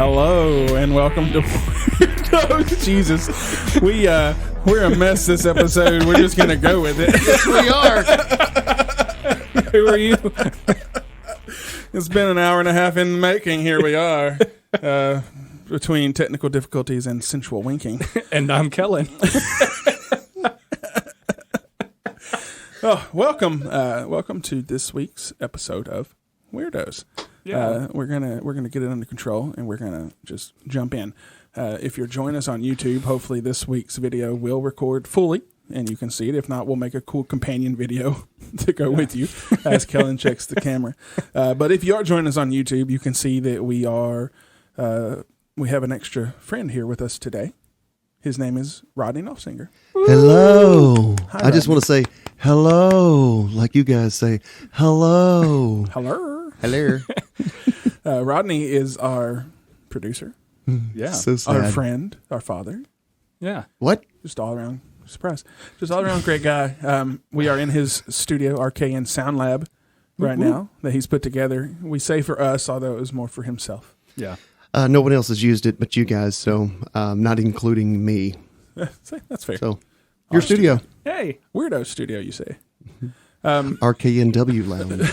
Hello and welcome to Weirdos. Jesus, we're a mess this episode. We're just gonna go with it. Yes, we are. Who are you? It's been an hour and a half in the making. Here we are, between technical difficulties and sensual winking. And I'm Kellen. Oh, welcome to this week's episode of Weirdos. Yeah. We're gonna get it under control, and we're gonna just jump in. If you're joining us on YouTube, hopefully this week's video will record fully, and you can see it. If not, we'll make a cool companion video to go with you as Kellen checks the camera. But if you are joining us on YouTube, you can see that we have an extra friend here with us today. His name is Rodney Offsinger. Hello. Hi, I just want to say hello, like you guys say hello. Hello. Hello. Rodney is our producer, Yeah. So sad. our friend, our father. Yeah. What? Just all around, surprise. Just all around great guy. We are in his studio, RKN Sound Lab, right now that he's put together. We say for us, although it was more for himself. Yeah. No one else has used it but you guys, so not including me. That's fair. So your studio, Hey. Weirdo studio, you say. RKNW Lounge.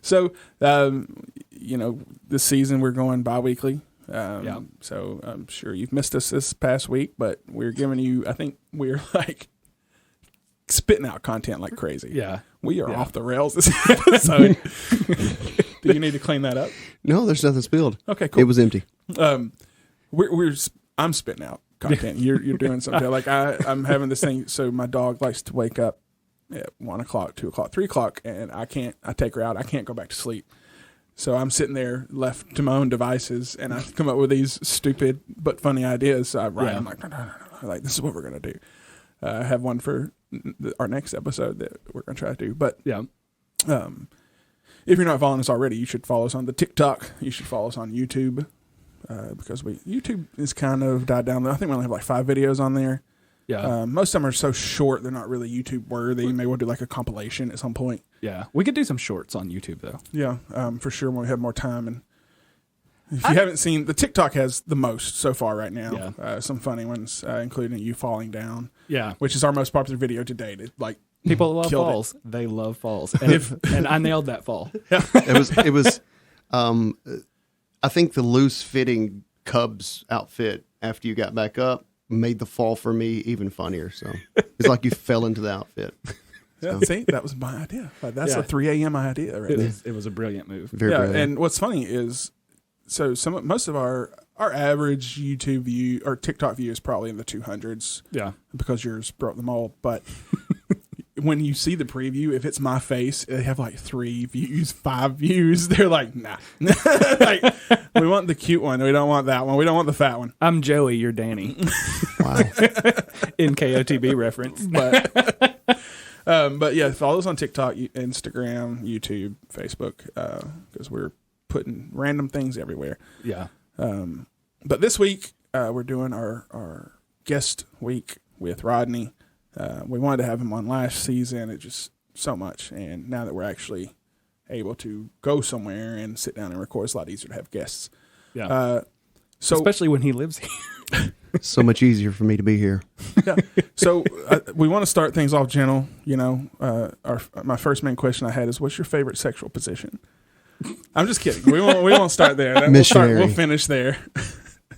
So, this season we're going bi-weekly. Yeah. So I'm sure you've missed us this past week, but we're giving you, I think we're like spitting out content like crazy. Yeah. We are off the rails this episode. Do you need to clean that up? No, there's nothing spilled. Okay, cool. It was empty. I'm spitting out content. You're doing something like I'm having this thing. So my dog likes to wake up at 1 o'clock, 2 o'clock, 3 o'clock, and I take her out. I can't go back to sleep. So I'm sitting there left to my own devices, and I come up with these stupid but funny ideas. So I write. I'm like, no. Like, this is what we're gonna do. I have one for our next episode that we're gonna try to do. But Yeah. if you're not following us already, you should follow us on the TikTok. You should follow us on YouTube. Because YouTube is kind of died down. I think we only have like 5 videos on there. Yeah. Most of them are so short, they're not really YouTube worthy. You may want to do like a compilation at some point. Yeah. We could do some shorts on YouTube though. Yeah, for sure when we have more time. And if you haven't seen, the TikTok has the most so far right now. Yeah. Some funny ones, including you falling down. Yeah. Which is our most popular video to date. It, like, People love killed falls. They love falls. And, and I nailed that fall. It was. I think the loose fitting Cubs outfit after you got back up made the fall for me even funnier. So it's like you fell into the outfit. Yeah, see, that was my idea. That's a 3 a.m. idea right there. It was a brilliant move. Very brilliant. And what's funny is, so most of our average YouTube view or TikTok view is probably in the 200s. Yeah. Because yours broke the mold. But when you see the preview, if it's my face, they have like 3 views, 5 views. They're like, nah. Like, we want the cute one. We don't want that one. We don't want the fat one. I'm Joey, you're Danny. Wow. In KOTB reference. But yeah, follow us on TikTok, Instagram, YouTube, Facebook, because we're putting random things everywhere. Yeah. But this week, we're doing our guest week with Rodney. We wanted to have him on last season. It just so much. And now that we're actually able to go somewhere and sit down and record, it's a lot easier to have guests. Yeah. So especially when he lives here. So much easier for me to be here. yeah. So we want to start things off gentle. You know, my first main question I had is, what's your favorite sexual position? I'm just kidding. We won't start there. Missionary. We'll finish there.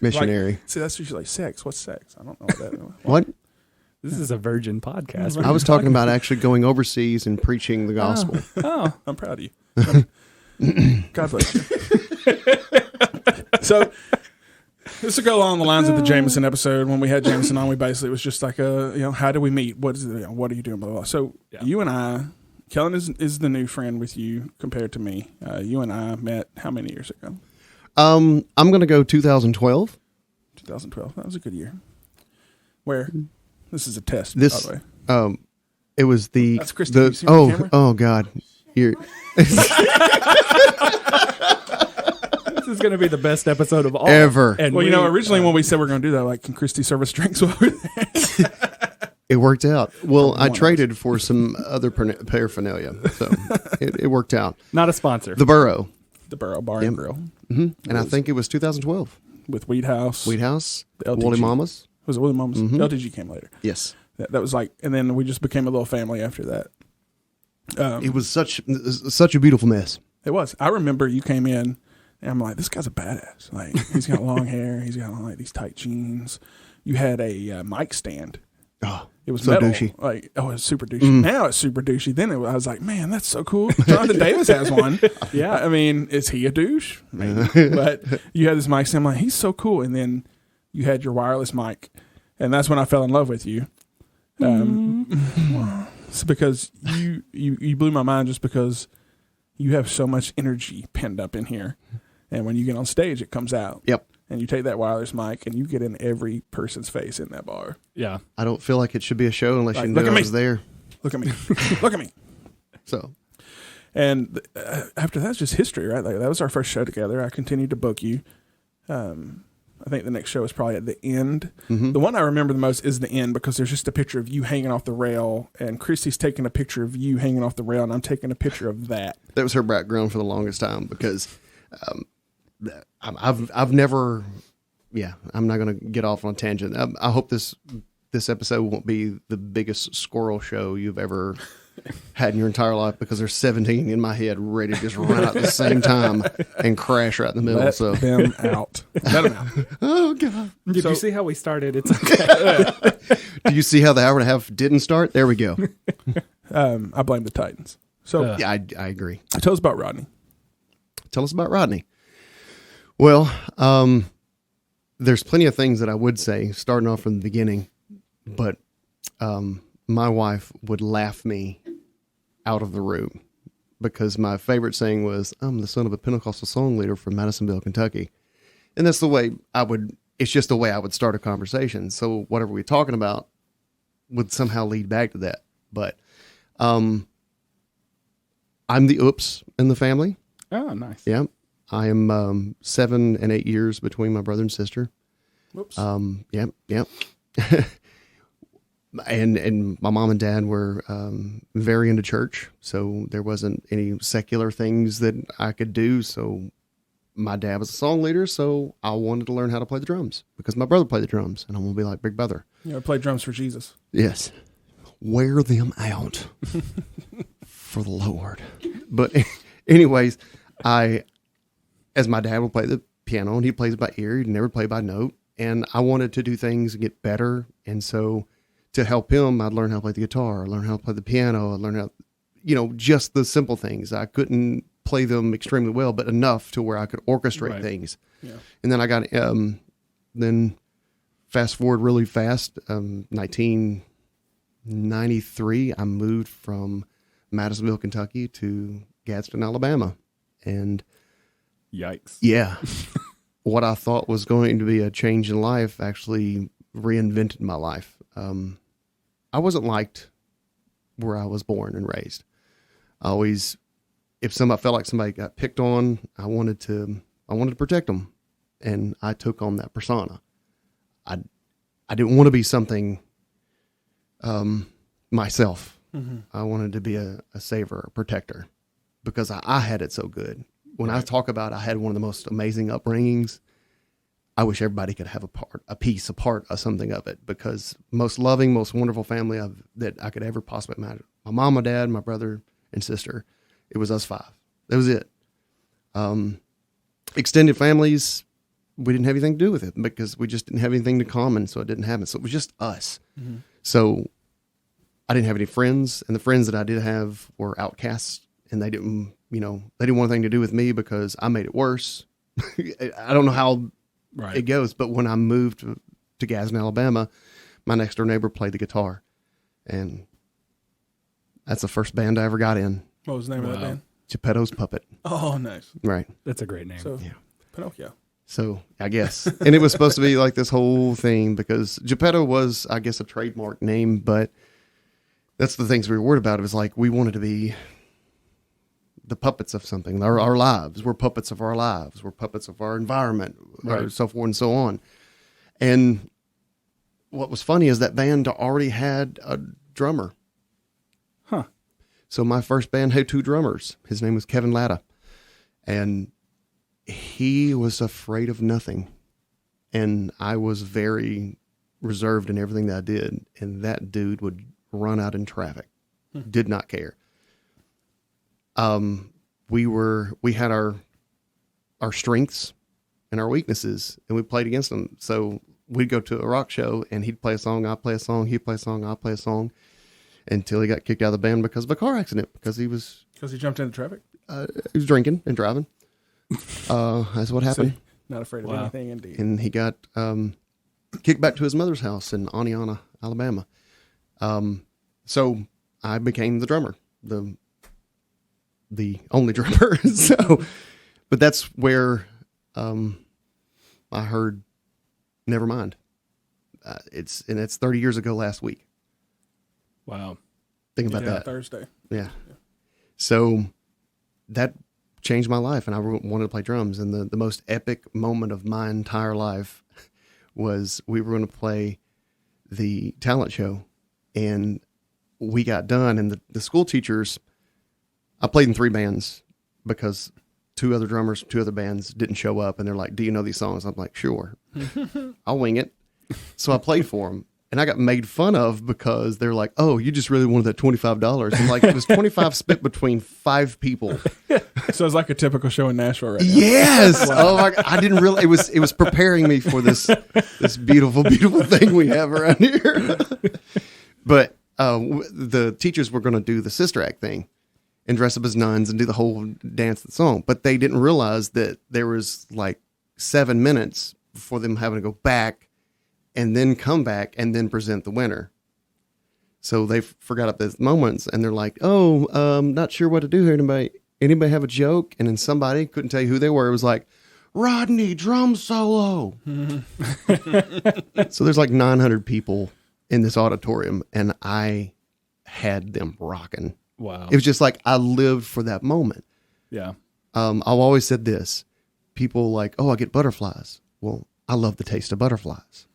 Missionary. See, that's usually like sex. What's sex? I don't know what that is. What? This is a virgin podcast. I was talking about actually going overseas and preaching the gospel. Oh. I'm proud of you. God bless you. So this will go along the lines of the Jameson episode. When we had Jameson on, we basically, it was just like how do we meet? What is it? What are you doing? Blah, blah, blah. So you and I, Kellen is the new friend with you compared to me. You and I met how many years ago? I'm going to go 2012. 2012. That was a good year. Where? This is a test, by the way. It was the... That's Christy. You see my camera? Oh, God. You're... This is going to be the best episode of all. Ever. And well, originally when we said we're going to do that, like, can Christy serve us drinks while we're there? It worked out. Well, I traded for some other paraphernalia, so it worked out. Not a sponsor. The Burrow. the Barrel Bar and Grill. And I think it was 2012. With Wheat House. The LTG. Woolly Mamas. Was it Woolly Mamas? LTG came later. Yes. That was like, and then we just became a little family after that. It was such a beautiful mess. It was. I remember you came in, and I'm like, this guy's a badass. Like, he's got long hair. He's got like these tight jeans. You had a mic stand. Oh, it was so metal. douchey. Like, oh, it's super douchey. Now it's super douchey. Then I was like, man, that's so cool. Jonathan Davis has one. Yeah, I mean, is he a douche? Maybe. But you had this mic stand. I'm like, he's so cool. And then you had your wireless mic, and that's when I fell in love with you. It's because you blew my mind just because you have so much energy pinned up in here. And when you get on stage, it comes out. Yep. And you take that wireless mic and you get in every person's face in that bar. Yeah. I don't feel like it should be a show unless Like, you look know at I me. was there. Look at me. Look at me. So, And after that's just history, right? Like, that was our first show together. I continued to book you. I think the next show is probably at the end. The one I remember the most is the end because there's just a picture of you hanging off the rail, and Christy's taking a picture of you hanging off the rail, and I'm taking a picture of that. that was her background for the longest time because I've never, I'm not going to get off on a tangent. I hope this episode won't be the biggest squirrel show you've ever had in your entire life because there's 17 in my head ready to just run out at the same time and crash right in the middle. Let So, them out. Let them out. oh God. Did you see how we started? It's okay. Do you see how the hour and a half didn't start? There we go. I blame the Titans. So Yeah, I agree. tell us about Rodney. Tell us about Rodney. Well, there's plenty of things that I would say starting off from the beginning, but my wife would laugh me out of the room because my favorite saying was, I'm the son of a Pentecostal song leader from Madisonville, Kentucky. And that's the way it's just the way I would start a conversation. So whatever we're talking about would somehow lead back to that. But I'm the oops in the family. Oh, nice. Yeah. I am 7 and 8 years between my brother and sister. Whoops. Yeah. And my mom and dad were very into church, so there wasn't any secular things that I could do. So my dad was a song leader, so I wanted to learn how to play the drums because my brother played the drums, and I want to be like Big Brother. You know, play drums for Jesus. Yes. Wear them out for the Lord. But anyways, as my dad would play the piano, and he plays by ear, he'd never play by note, and I wanted to do things and get better, and so to help him, I'd learn how to play the guitar, learn how to play the piano, I'd learn how, just the simple things. I couldn't play them extremely well, but enough to where I could orchestrate things. Yeah. And then I got, then fast forward really fast, 1993, I moved from Madisonville, Kentucky to Gadsden, Alabama. And Yikes. yeah, what I thought was going to be a change in life actually reinvented my life. I wasn't liked where I was born and raised. I always, if somebody felt like somebody got picked on, I wanted to protect them, and I took on that persona. I didn't want to be something myself. Mm-hmm. I wanted to be a saver, a protector, because I had it so good. When I talk about I had one of the most amazing upbringings, I wish everybody could have a part of something of it, because most loving, most wonderful family that I could ever possibly imagine. My mom, my dad, my brother, and sister. It was us 5. That was it. Extended families, we didn't have anything to do with it because we just didn't have anything in common, so it didn't happen. So it was just us. Mm-hmm. So I didn't have any friends, and the friends that I did have were outcasts, and they didn't want anything to do with me because I made it worse. I don't know how it goes, but when I moved to Gadsden, Alabama, my next door neighbor played the guitar, and that's the first band I ever got in. What was the name of that band? Geppetto's Puppet. Oh, nice. Right. That's a great name. So, Pinocchio. So I guess, and it was supposed to be like this whole thing because Geppetto was, I guess, a trademark name, but that's the things we were worried about. It was like, we wanted to be the puppets of something, our lives. We're puppets of our lives. We're puppets of our environment, or so forth and so on. And what was funny is that band already had a drummer. Huh. So my first band had 2 drummers. His name was Kevin Latta. And he was afraid of nothing. And I was very reserved in everything that I did. And that dude would run out in traffic. Did not care. We had our strengths and our weaknesses, and we played against them. So we'd go to a rock show, and he'd play a song, I'd play a song, he'd play a song, I'd play a song, until he got kicked out of the band because of a car accident, because he jumped into traffic? He was drinking and driving. That's what happened. So, not afraid of anything, indeed. And he got kicked back to his mother's house in Oneonta, Alabama. So I became the drummer, the only drummer. But that's where I heard "Never Mind." It's 30 years ago last week. Wow. Think about that. Thursday. Yeah. So that changed my life, and I wanted to play drums. And the most epic moment of my entire life was we were going to play the talent show, and we got done, and the school teachers, I played in 3 bands because 2 other drummers, 2 other bands didn't show up, and they're like, "Do you know these songs?" I'm like, "Sure." I'll wing it. So I played for them, and I got made fun of because they're like, "Oh, you just really wanted that $25." And like, it was 25 split between 5 people. So it's like a typical show in Nashville right now. Yes. Wow. Oh my God. I didn't really, it was preparing me for this beautiful, beautiful thing we have around here. But the teachers were going to do the Sister Act thing and dress up as nuns and do the whole dance and song. But they didn't realize that there was like 7 minutes before them having to go back and then come back and then present the winner. So they forgot up those moments, and they're like, "Oh, not sure what to do here. Anybody have a joke?" And then somebody, couldn't tell you who they were, it was like, "Rodney, drum solo." So there's like 900 people in this auditorium, and I had them rocking. Wow. It was just like I lived for that moment. Yeah. I've always said this. People like, "Oh, I get butterflies." Well, I love the taste of butterflies.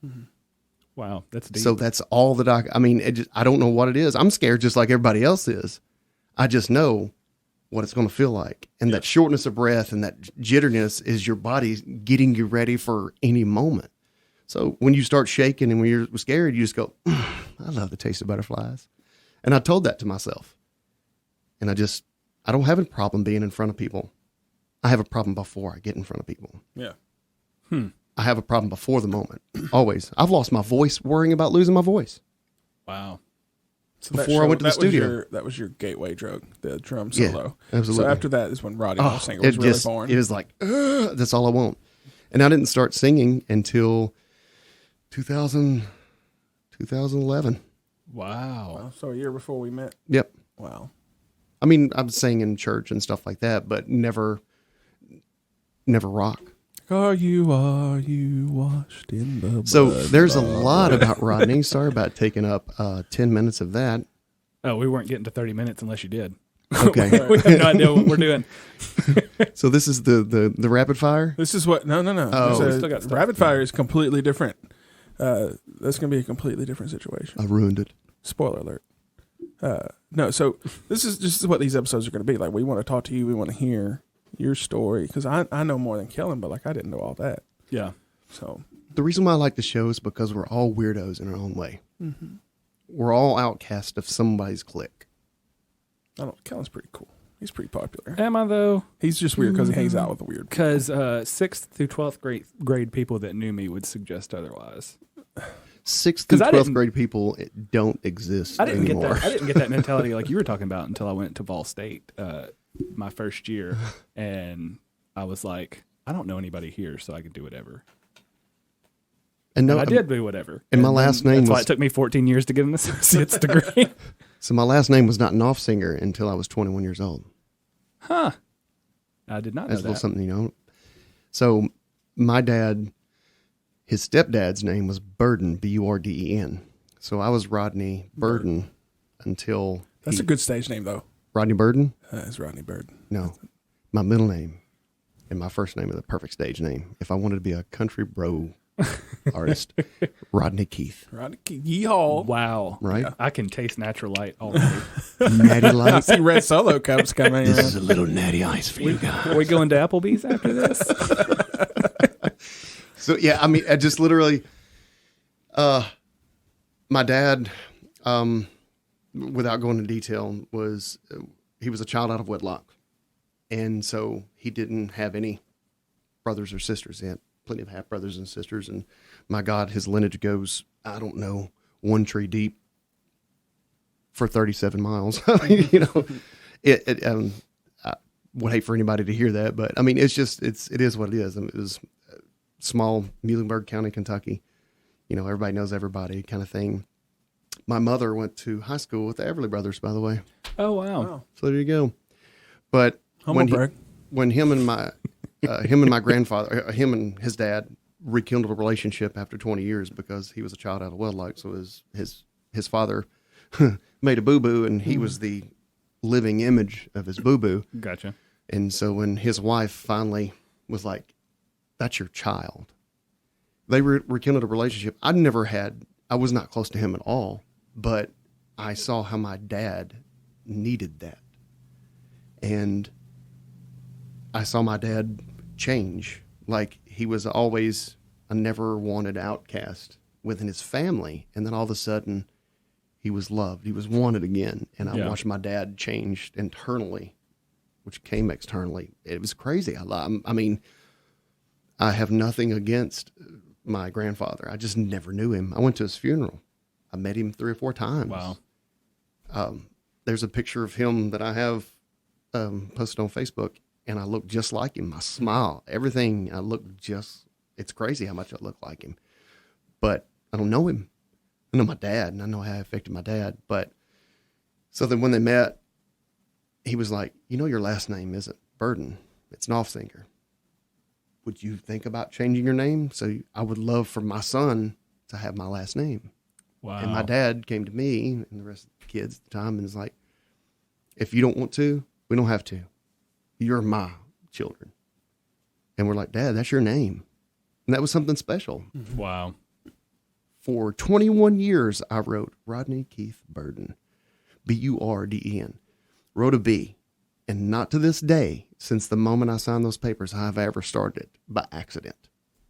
Wow. That's deep. So that's all that I don't know what it is. I'm scared just like everybody else is. I just know what it's going to feel like. And that shortness of breath and that jitteriness is your body getting you ready for any moment. So when you start shaking and when you're scared, you just go, "I love the taste of butterflies." And I told that to myself. And I don't have a problem being in front of people. I have a problem before I get in front of people. Yeah. I have a problem before the moment. Always. I've lost my voice worrying about losing my voice. Wow. So before I went to the studio. That was your gateway drug, the drum solo. Yeah, absolutely. So after that is when Rodney Offsinger was really born. It was like, that's all I want. And I didn't start singing until 2011. Wow. So a year before we met. Yep. Wow. I mean, I was singing in church and stuff like that, but never rock. Are you washed in the blood? So there's a lot about Rodney. Sorry about taking up 10 minutes of that. Oh, we weren't getting to 30 minutes unless you did. Okay. We have no idea what we're doing. So this is the rapid fire? This is what? No. Oh. We still got stuff. Rapid fire is completely different. That's going to be a completely different situation. I ruined it. Spoiler alert. No, so this is what these episodes are going to be. Like, we want to talk to you. We want to hear your story, because I know more than Kellen, but like I didn't know all that. Yeah. So the reason why I like the show is because we're all weirdos in our own way. Mm-hmm. We're all outcasts of somebody's clique. I don't. Kellen's pretty cool. He's pretty popular. Am I though? He's just weird because he hangs out with the weird. Because 6th through 12th grade people that knew me would suggest otherwise. 6th through 12th grade people don't exist anymore. I didn't get that mentality like you were talking about until I went to Ball State my first year, and I was like, I don't know anybody here, so I can do whatever. And I did do whatever. And my last name that's why it took me 14 years to get an associate's degree. So my last name was not an Offsinger until I was 21 years old. Huh. I did not know That's that. a little something you know. So my dad, his stepdad's name was Burden, Burden. So I was Rodney Burden until... That's a good stage name, though. Rodney Burden? It's Rodney Burden. No. My middle name and my first name are the perfect stage name. If I wanted to be a country bro artist, Rodney Keith. Rodney Keith. Yeehaw. Wow. Right? Yeah. I can taste natural light already. Natty I Light. see red Solo cups coming This around. is a little natty ice for you guys. Are we going to Applebee's after this? So, yeah, I mean, I just literally, my dad, without going into detail, he was a child out of wedlock. And so he didn't have any brothers or sisters. He had plenty of half brothers and sisters. And my God, his lineage goes, I don't know, one tree deep for 37 miles. I mean, you know, I would hate for anybody to hear that, but I mean, it is what it is. I mean, it was small Muhlenberg County, Kentucky. You know, everybody knows everybody kind of thing. My mother went to high school with the Everly Brothers, by the way. Oh, wow. So there you go. But when him and my grandfather, him and his dad rekindled a relationship after 20 years because he was a child out of wedlock. So his father made a boo-boo, and he was the living image of his boo-boo. Gotcha. And so when his wife finally was like, that's your child, they rekindled a relationship. I was not close to him at all, but I saw how my dad needed that. And I saw my dad change. Like, he was always a never wanted outcast within his family. And then all of a sudden he was loved. He was wanted again. And I watched my dad change internally, which came externally. It was crazy. I mean, I have nothing against my grandfather. I just never knew him. I went to his funeral. I met him 3 or 4 times. Wow. There's a picture of him that I have posted on Facebook, and I look just like him. My smile, everything, it's crazy how much I look like him. But I don't know him. I know my dad, and I know how it affected my dad. But so then when they met, he was like, you know, your last name isn't Burden. It's Offsinger. Would you think about changing your name? So I would love for my son to have my last name. Wow. And my dad came to me and the rest of the kids at the time and was like, if you don't want to, we don't have to. You're my children. And we're like, Dad, that's your name. And that was something special. Wow. For 21 years, I wrote Rodney Keith Burden, B-U-R-D-E-N. Wrote a B. And not to this day, since the moment I signed those papers, have I ever started it by accident.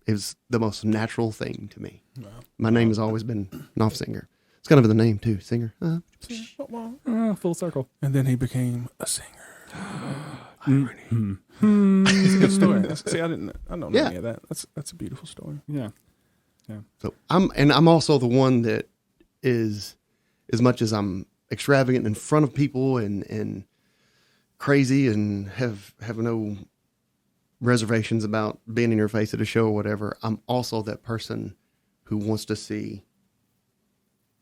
It was the most natural thing to me. Wow. My name has always been Offsinger. It's kind of the name, too. Singer. Full circle. And then he became a singer. Irony. It's a good story. I don't know any of that. That's a beautiful story. Yeah. So I'm also the one that is, as much as I'm extravagant in front of people and crazy and have no reservations about being in your face at a show or whatever, I'm also that person who wants to see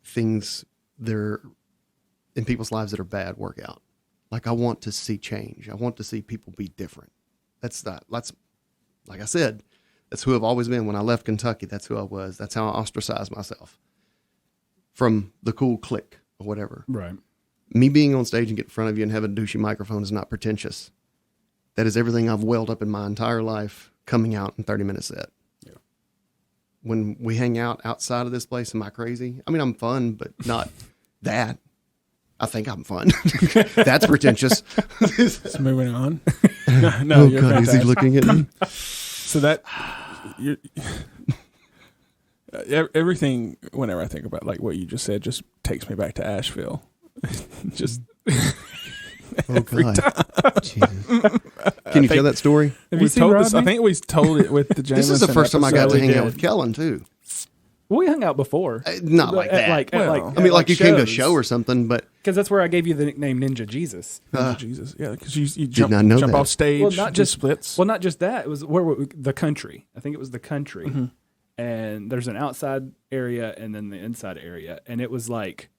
things that are in people's lives that are bad work out. Like, I want to see change. I want to see people be different. That's like I said, that's who I've always been. When I left Kentucky, that's who I was. That's how I ostracized myself from the cool clique or whatever. Right. Me being on stage and get in front of you and have a douchey microphone is not pretentious. That is everything I've welled up in my entire life coming out in 30-minute set. Yeah. When we hang out outside of this place, am I crazy? I mean, I'm fun, but not that. I think I'm fun. That's pretentious. So moving on. No, oh, God, is he looking at me? So that everything, whenever I think about like what you just said, just takes me back to Asheville. Just oh God, Jesus. Can you tell that story? Have you told this? I think we told it with the Jameson. This is the first time I got to hang out with with Kellen too. Well, we hung out before. Not like that. I mean, like you came to a show or something, but because that's where I gave you the nickname Ninja Jesus. Ninja Jesus, yeah, because you jump off stage. Well, not just splits. Well, not just that. It was the country. I think it was the country, and there's an outside area and then the inside area, and it was like,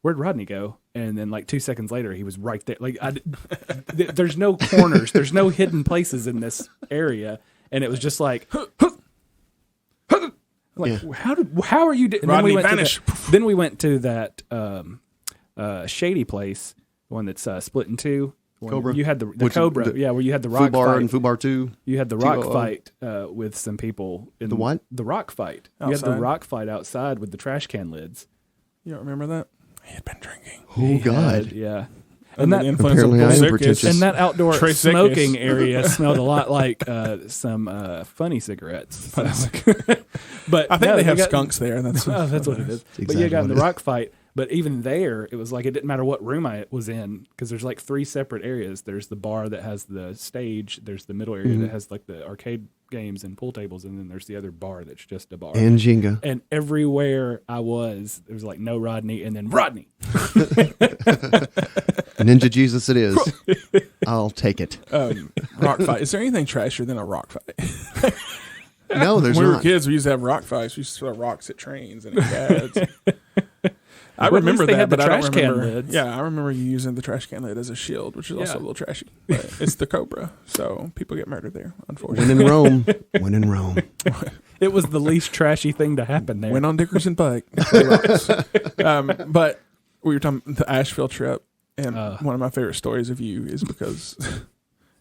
where'd Rodney go? And then like 2 seconds later, he was right there. Like, there's no corners, there's no hidden places in this area, and it was just like. Like, how are you? Rodney vanish. Then we went to that shady place, the one that's split in two, Cobra? You had the Which- Cobra, the where you had the rock Fubar fight. and Fubar 2. You had the rock TOO. fight with some people. In The what? The rock fight. You Outside? had the rock fight outside with the trash can lids. You don't remember that? He had been drinking. Oh, God. Yeah. And And the that, influence Apparently of I am Bull pretentious. Circus. and that outdoor Trey smoking Sickes. area smelled a lot like some funny cigarettes. But I think no, they have got- skunks there. That's Oh, that's what it is. But exactly you got in the what it is. rock fight. But even there, it was like it didn't matter what room I was in because there's like 3 separate areas. There's the bar that has the stage. There's the middle area that has like the arcade games and pool tables, and then there's the other bar that's just a bar. And Jenga. And everywhere I was, there was like no Rodney, and then Rodney. Ninja Jesus it is. I'll take it. rock fight. Is there anything trashier than a rock fight? No, there's When we were not. kids, we used to have rock fights. We used to throw rocks at trains and at dads. I Well, at least remember they that, had the but I don't trash can remember. lids. Yeah, I remember you using the trash can lid as a shield, which is also a Yeah. little trashy. But it's the Cobra, so people get murdered there, unfortunately. When in Rome. When in Rome. It was the least trashy thing to happen there. Went on Dickerson Pike. But we were talking the Asheville trip, and one of my favorite stories of you is because,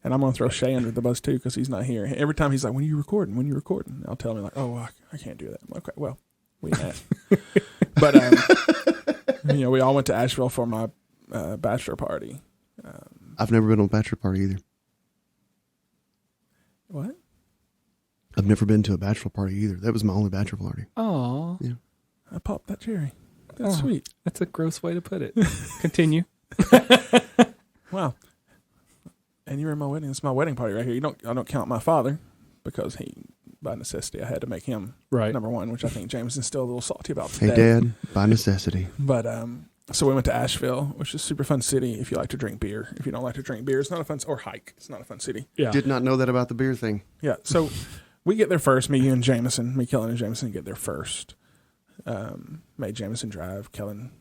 and I'm going to throw Shay under the bus too because he's not here. Every time he's like, "When are you recording? When are you recording?" I'll tell him like, "Oh, I can't do that." I'm like, "Okay, well, we can ask." But we all went to Asheville for my bachelor party. I've never been on a bachelor party either. What? I've never been to a bachelor party either. That was my only bachelor party. Oh, I popped that cherry. That's sweet. that's a gross way to put it. Continue. Wow. And you were in my wedding. It's my wedding party right here. I don't count my father because by necessity, I had to make him Right. number one, which I think Jameson's still a little salty about Hey, today. Dad, by necessity. But so we went to Asheville, which is a super fun city if you like to drink beer. If you don't like to drink beer, it's not a fun or hike. It's not a fun city. Yeah. Did not know that about the beer thing. Yeah. So we get there first. Me, Kellen, and Jameson get there first. Made Jameson drive. Kellen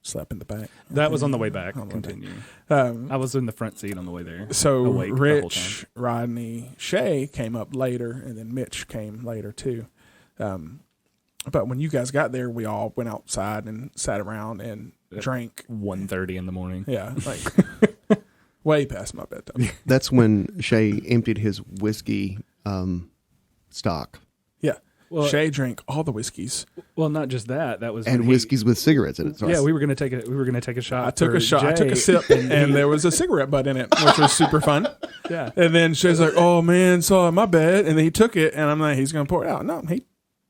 slept in the back. That was on the way back. On the way back. Continue. Um, I was in the front seat on the way there. So awake the whole Rich, Rodney, Shay came up later, and then Mitch came later too. But when you guys got there, we all went outside and sat around and drank. 1:30 in the morning. Yeah, like way past my bedtime. That's when Shay emptied his whiskey stock. Yeah, Well- Shay drank all the whiskeys. Well, not just that. That was And when whiskeys with cigarettes in it. So Yeah, we were gonna take a shot. I took for a shot. I took Jay. a sip, and there was a cigarette butt in it, which was super fun. Yeah. And then Shay's like, "Oh man, so my bad." And then he took it, and I'm like, "He's gonna pour it out." No, he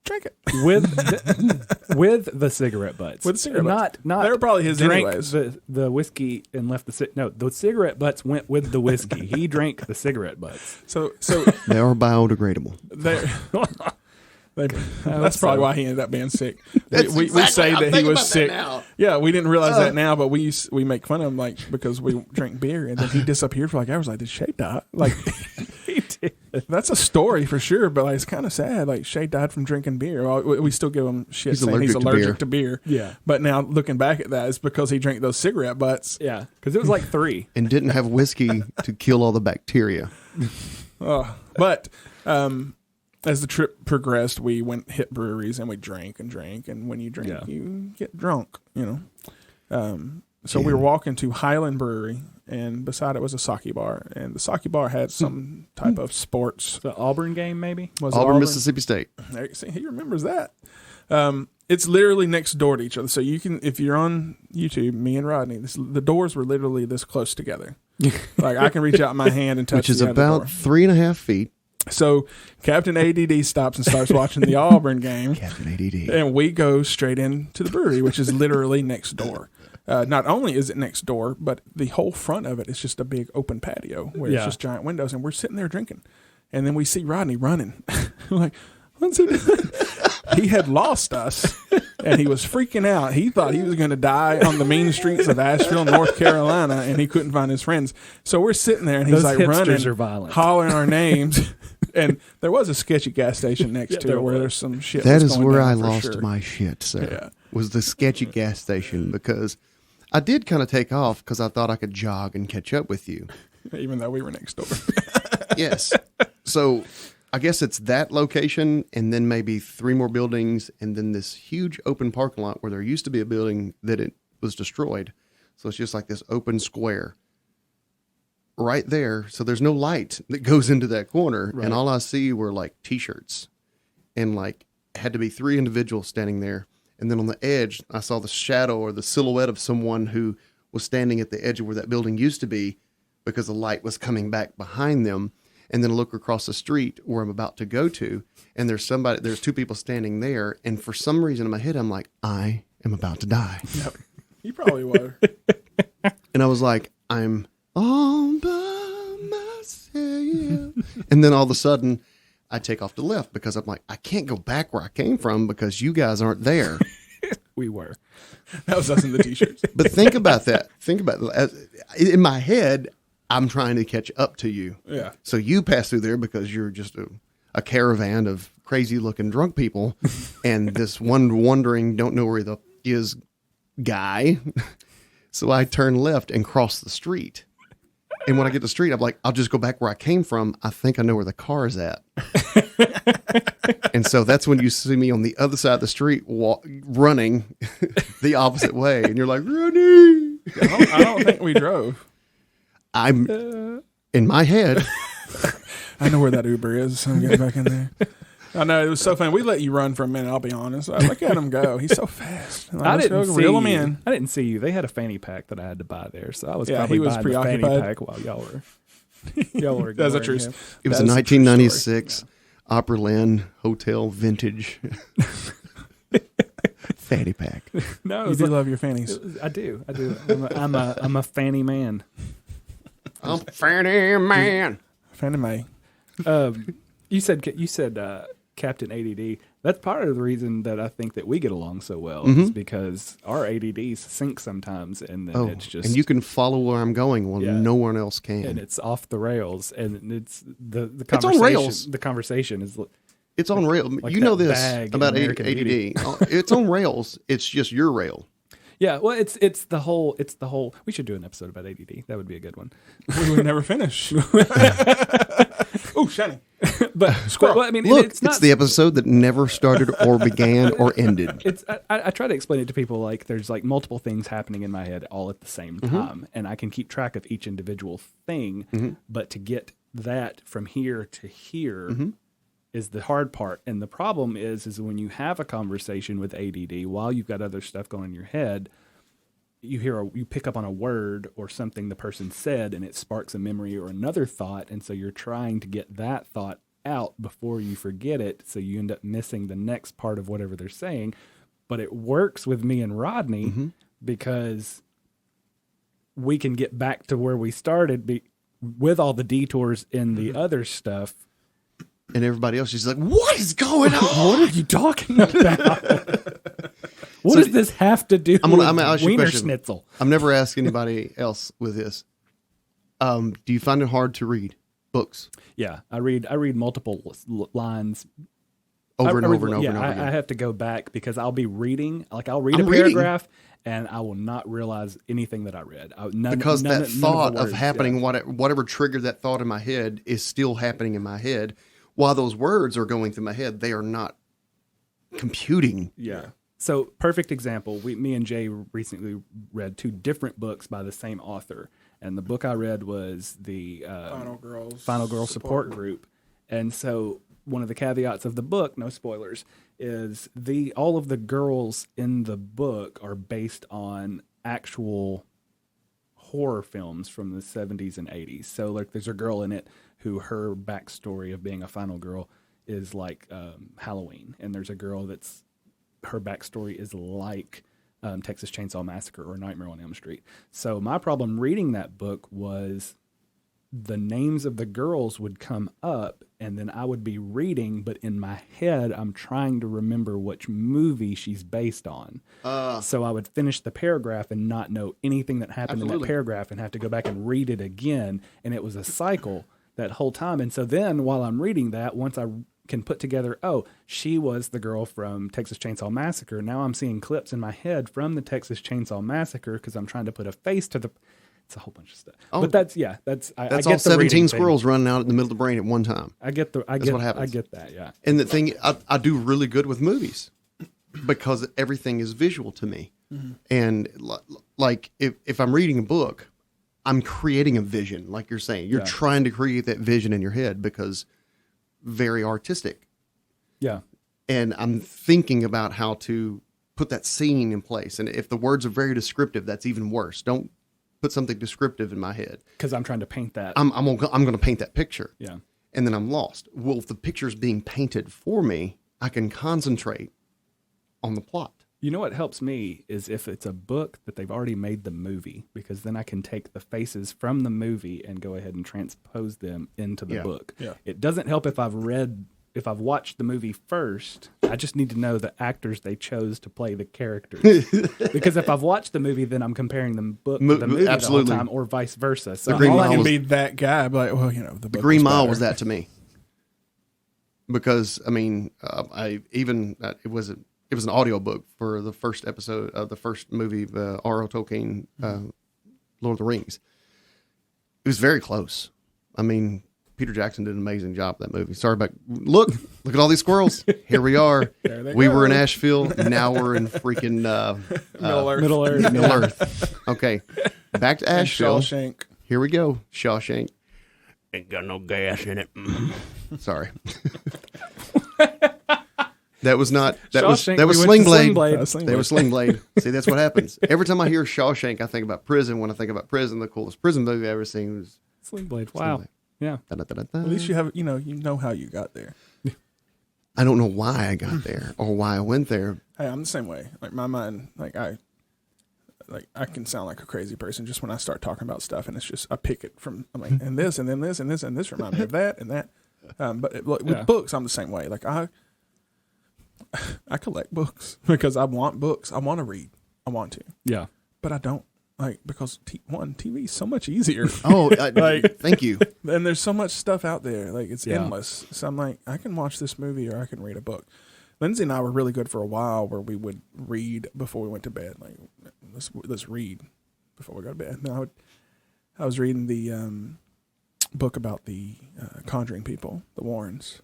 drank it. with the cigarette butts. With the cigarette butts. Not They were probably his drank anyways. the whiskey and left the cigarette butts went with the whiskey. He drank the cigarette butts. So they are biodegradable. that's probably why he ended up being sick. That's We exactly- say I'm that he thinking was about that sick. now. Yeah, we didn't realize that now, but we make fun of him like because we drink beer, and then he disappeared for like hours. Like, did Shay die? Like, He did. that's a story for sure, but like, it's kind of sad. Like Shay died from drinking beer. Well, we still give him shit He's saying he's allergic to allergic beer. to beer. Yeah. But now looking back at that, it's because he drank those cigarette butts. Yeah, because it was like 3. And didn't have whiskey to kill all the bacteria. But as the trip progressed, we hit breweries and we drank. And when you drink, Yeah. you get drunk, So we were walking to Highland Brewery, and beside it was a sake bar. And the sake bar had some type of sports. The Auburn game, maybe. Was it Auburn, Mississippi State. There, see, he remembers that. It's literally next door to each other. So you can, if you're on YouTube, me and Rodney, the doors were literally this close together. Like I can reach out my hand and touch Which is the other about door. 3.5 feet. So Captain ADD stops and starts watching the Auburn game. Captain ADD. And we go straight into the brewery, which is literally next door. Not only is it next door, but the whole front of it is just a big open patio where it's just giant windows. And we're sitting there drinking. And then we see Rodney running. We're like, what's he doing? He had lost us, and he was freaking out. He thought he was going to die on the mean streets of Asheville, North Carolina, and he couldn't find his friends. So we're sitting there, and he's Those like hipsters running, are violent. hollering our names. And there was a sketchy gas station next to there it where was. there's some shit. That that's is going where down I for lost sure. my shit, sir. Yeah. Was the sketchy gas station, because I did kind of take off because I thought I could jog and catch up with you. Even though we were next door. Yes. So I guess it's that location and then maybe 3 more buildings and then this huge open parking lot where there used to be a building that it was destroyed. So it's just like this open square. right there. So there's no light that goes into that corner. Right. And all I see were like t-shirts and like had to be 3 individuals standing there. And then on the edge, I saw the shadow or the silhouette of someone who was standing at the edge of where that building used to be because the light was coming back behind them. And then I look across the street where I'm about to go to, and there's 2 people standing there. And for some reason in my head, I'm like, I am about to die. Yep. You probably were. And I was like, I'm all by myself. And then all of a sudden, I take off to the left because I'm like, I can't go back where I came from because you guys aren't there. We were. That was us in the t-shirts. But think about that. Think about it. In my head, I'm trying to catch up to you. Yeah. So you pass through there because you're just a caravan of crazy looking drunk people. And this one wandering, don't know where the is guy. So I turn left and cross the street. And when I get to the street, I'm like, I'll just go back where I came from. I think I know where the car is at. And so that's when you see me on the other side of the street running the opposite way. And you're like, Rodney. I don't think we drove. I'm in my head. I know where that Uber is. I'm getting back in there. I know, it was so funny. We let you run for a minute, I'll be honest. I look at him go. He's so fast. I didn't see reel him you. in. I didn't see you. They had a fanny pack that I had to buy there, so I was Yeah, probably he was buying the fanny preoccupied. pack while y'all were That's a ignoring true. him. It was That a is true 1996 Opryland Hotel vintage fanny pack. No, it You was do like- love your fannies. I do. I'm a fanny man. I'm a fanny man. Fannie Mae. You said Captain ADD. That's part of the reason that I think that we get along so well is because our ADDs sync sometimes, and then it's just and you can follow where I'm going when Yeah. no one else can. and it's off the rails, and it's the It's conversation. on rails. The conversation is It's on rail. Like You know that this bag in about American ADD. Beauty. It's on rails. It's just your rail. yeah. Well, it's the whole. We should do an episode about ADD. That would be a good one. We would never finish. Oh, shiny. But well, I mean, Look, it's not. the episode that never started or began or ended. It's I try to explain it to people like there's like multiple things happening in my head all at the same time, and I can keep track of each individual thing. But to get that from here to here is the hard part. And the problem is when you have a conversation with ADD while you've got other stuff going in your head, you pick up on a word or something the person said, and it sparks a memory or another thought, and so you're trying to get that thought out before you forget it, so you end up missing the next part of whatever they're saying. But it works with me and Rodney because we can get back to where we started with all the detours in the other stuff. And everybody else is like, what is going on? What are you talking about? What does this have to do I'm with gonna ask you a Wiener question. Schnitzel? I've never asked anybody else with this. Do you find it hard to read books Yeah, I read multiple lines over and I over read- and over yeah, and over again? I have to go back because I'll be reading, like I'll read I'm a reading. paragraph and I will not realize anything that I read. Because that thought of words, happening, yeah. whatever triggered that thought in my head is still happening in my head. While those words are going through my head, they are not computing. Yeah. So perfect example. Me and Jay recently read 2 different books by the same author, and the book I read was the Final Girl Support Group. And so one of the caveats of the book, no spoilers, is all of the girls in the book are based on actual horror films from the 70s and 80s. So like there's a girl in it who her backstory of being a final girl is like Halloween, and there's a girl that's her backstory is like Texas Chainsaw Massacre or Nightmare on Elm Street. So my problem reading that book was the names of the girls would come up, and then I would be reading, but in my head, I'm trying to remember which movie she's based on. So I would finish the paragraph and not know anything that happened in that paragraph and have to go back and read it again. And it was a cycle that whole time. And so then while I'm reading that, once I can put together, oh, she was the girl from Texas Chainsaw Massacre. Now I'm seeing clips in my head from the Texas Chainsaw Massacre because I'm trying to put a face to the... It's a whole bunch of stuff. Oh, but that's I That's get all the 17 reading squirrels thing. running out in the middle of the brain at one time. I get what happens. I get that, yeah. And the thing, I do really good with movies because everything is visual to me. And like if I'm reading a book, I'm creating a vision, like you're saying. You're trying to create that vision in your head because very artistic. Yeah. And I'm thinking about how to put that scene in place. And if the words are very descriptive, that's even worse. Don't put something descriptive in my head. Because I'm trying to paint that. I'm going to paint that picture. Yeah. And then I'm lost. Well, if the picture's being painted for me, I can concentrate on the plot. You know what helps me is if it's a book that they've already made the movie, because then I can take the faces from the movie and go ahead and transpose them into the book. Yeah. It doesn't help if I've watched the movie first. I just need to know the actors they chose to play the characters. Because if I've watched the movie, then I'm comparing the book to the movie the whole time, or vice versa. So Green all Mile I can was- be that guy, but like, well, the book Green Mile better. was that to me. Because, I mean, it was an audiobook for the first episode of the first movie, R.O. Tolkien, Lord of the Rings. It was very close. I mean, Peter Jackson did an amazing job with that movie. Sorry about, look at all these squirrels. Here we are. We were in Asheville. Now we're in freaking Middle Earth. Middle Earth. Okay. Back to Asheville. Shawshank. Here we go. Shawshank. Ain't got no gas in it. Sorry. That was not. That Shawshank, was we Sling went to Blade. Sling Blade. That was Sling Blade. See, that's what happens. Every time I hear Shawshank, I think about prison. When I think about prison, the coolest prison movie I've ever seen was Sling Blade. Wow. Blade. Yeah. Da-da-da-da-da. At least you have, you know how you got there. I don't know why I got there or why I went there. Hey, I'm the same way. Like my mind, I can sound like a crazy person just when I start talking about stuff, and it's just I pick it from and this and then this and this and this remind me of that and that. With books, I'm the same way. Like I collect books because I want books. I want to read. I want to. Yeah. But I don't because TV is so much easier. Oh, thank you. And there's so much stuff out there. Like it's Yeah. endless. So I'm like, I can watch this movie or I can read a book. Lindsay and I were really good for a while where we would read before we went to bed. Like let's read before we go to bed. And I was reading the book about the Conjuring people, the Warrens.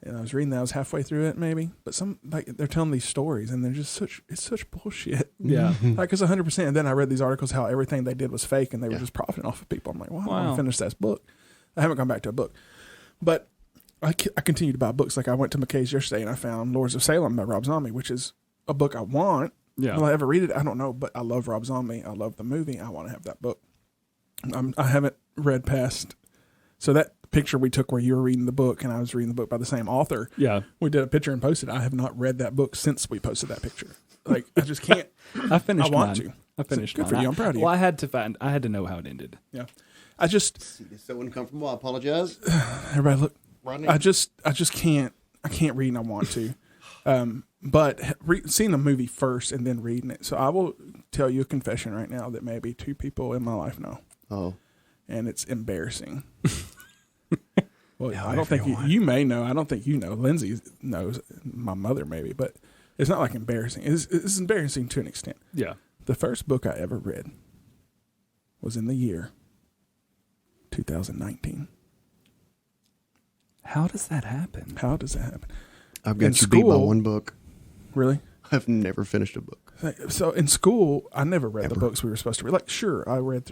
And I was reading that. I was halfway through it, maybe. But they're telling these stories, and they're just it's such bullshit. Yeah. Like it's 100%. And then I read these articles how everything they did was fake, and they were just profiting off of people. I'm like, wow, I want to finish that book. I haven't gone back to a book, but I continue to buy books. Like I went to McKay's yesterday, and I found Lords of Salem by Rob Zombie, which is a book I want. Yeah. Will I ever read it? I don't know, but I love Rob Zombie. I love the movie. I want to have that book. I haven't read past. So that picture we took where you were reading the book and I was reading the book by the same author. Yeah. We did a picture and posted. I have not read that book since we posted that picture. Like I just can't. I finished I want mine. to. I finished Good mine. for you. I'm proud of you. Well, I had to know how it ended. Yeah. I just It's so uncomfortable. I apologize. everybody look. Rodney? I just can't. I can't read and I want to. But seeing the movie first and then reading it. So I will tell you a confession right now that maybe 2 people in my life know. Oh. And it's embarrassing. Well, I don't think you may know. I don't think you know. Lindsay knows. My mother maybe, but it's not like embarrassing. It's embarrassing to an extent. Yeah. The first book I ever read was in the year 2019. How does that happen? How does that happen? I've got In you beat by school- one book. Really? I've never finished a book. So in school, I never read the Ever. books we were supposed to read. Like, sure,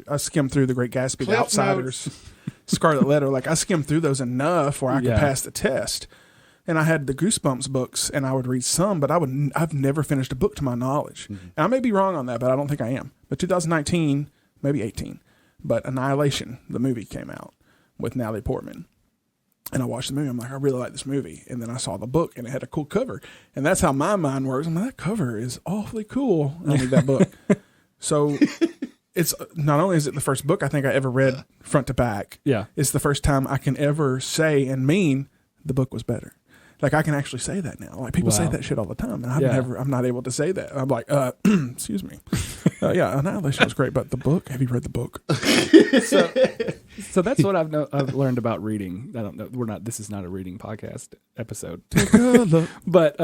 I skimmed through The Great Gatsby, The Cliff Outsiders, Scarlet Letter. Like, I skimmed through those enough where I could Yeah. pass the test. And I had the Goosebumps books, and I would read some, but I've never finished a book to my knowledge. And I may be wrong on that, but I don't think I am. But 2019, maybe 18, but Annihilation, the movie came out with Natalie Portman. And I watched the movie. I'm like, I really like this movie. And then I saw the book, and it had a cool cover. And that's how my mind works. I'm like, that cover is awfully cool. I need that book. So it's not only is it the first book I think I ever read front to back. Yeah. It's the first time I can ever say and mean the book was better. Like I can actually say that now. Like people say Wow. that shit all the time, and Yeah. I'm not able to say that. I'm like, excuse me. Yeah, Annihilation was great, but the book. Have you read the book? So that's what I've learned about reading. I don't know. This is not a reading podcast episode. But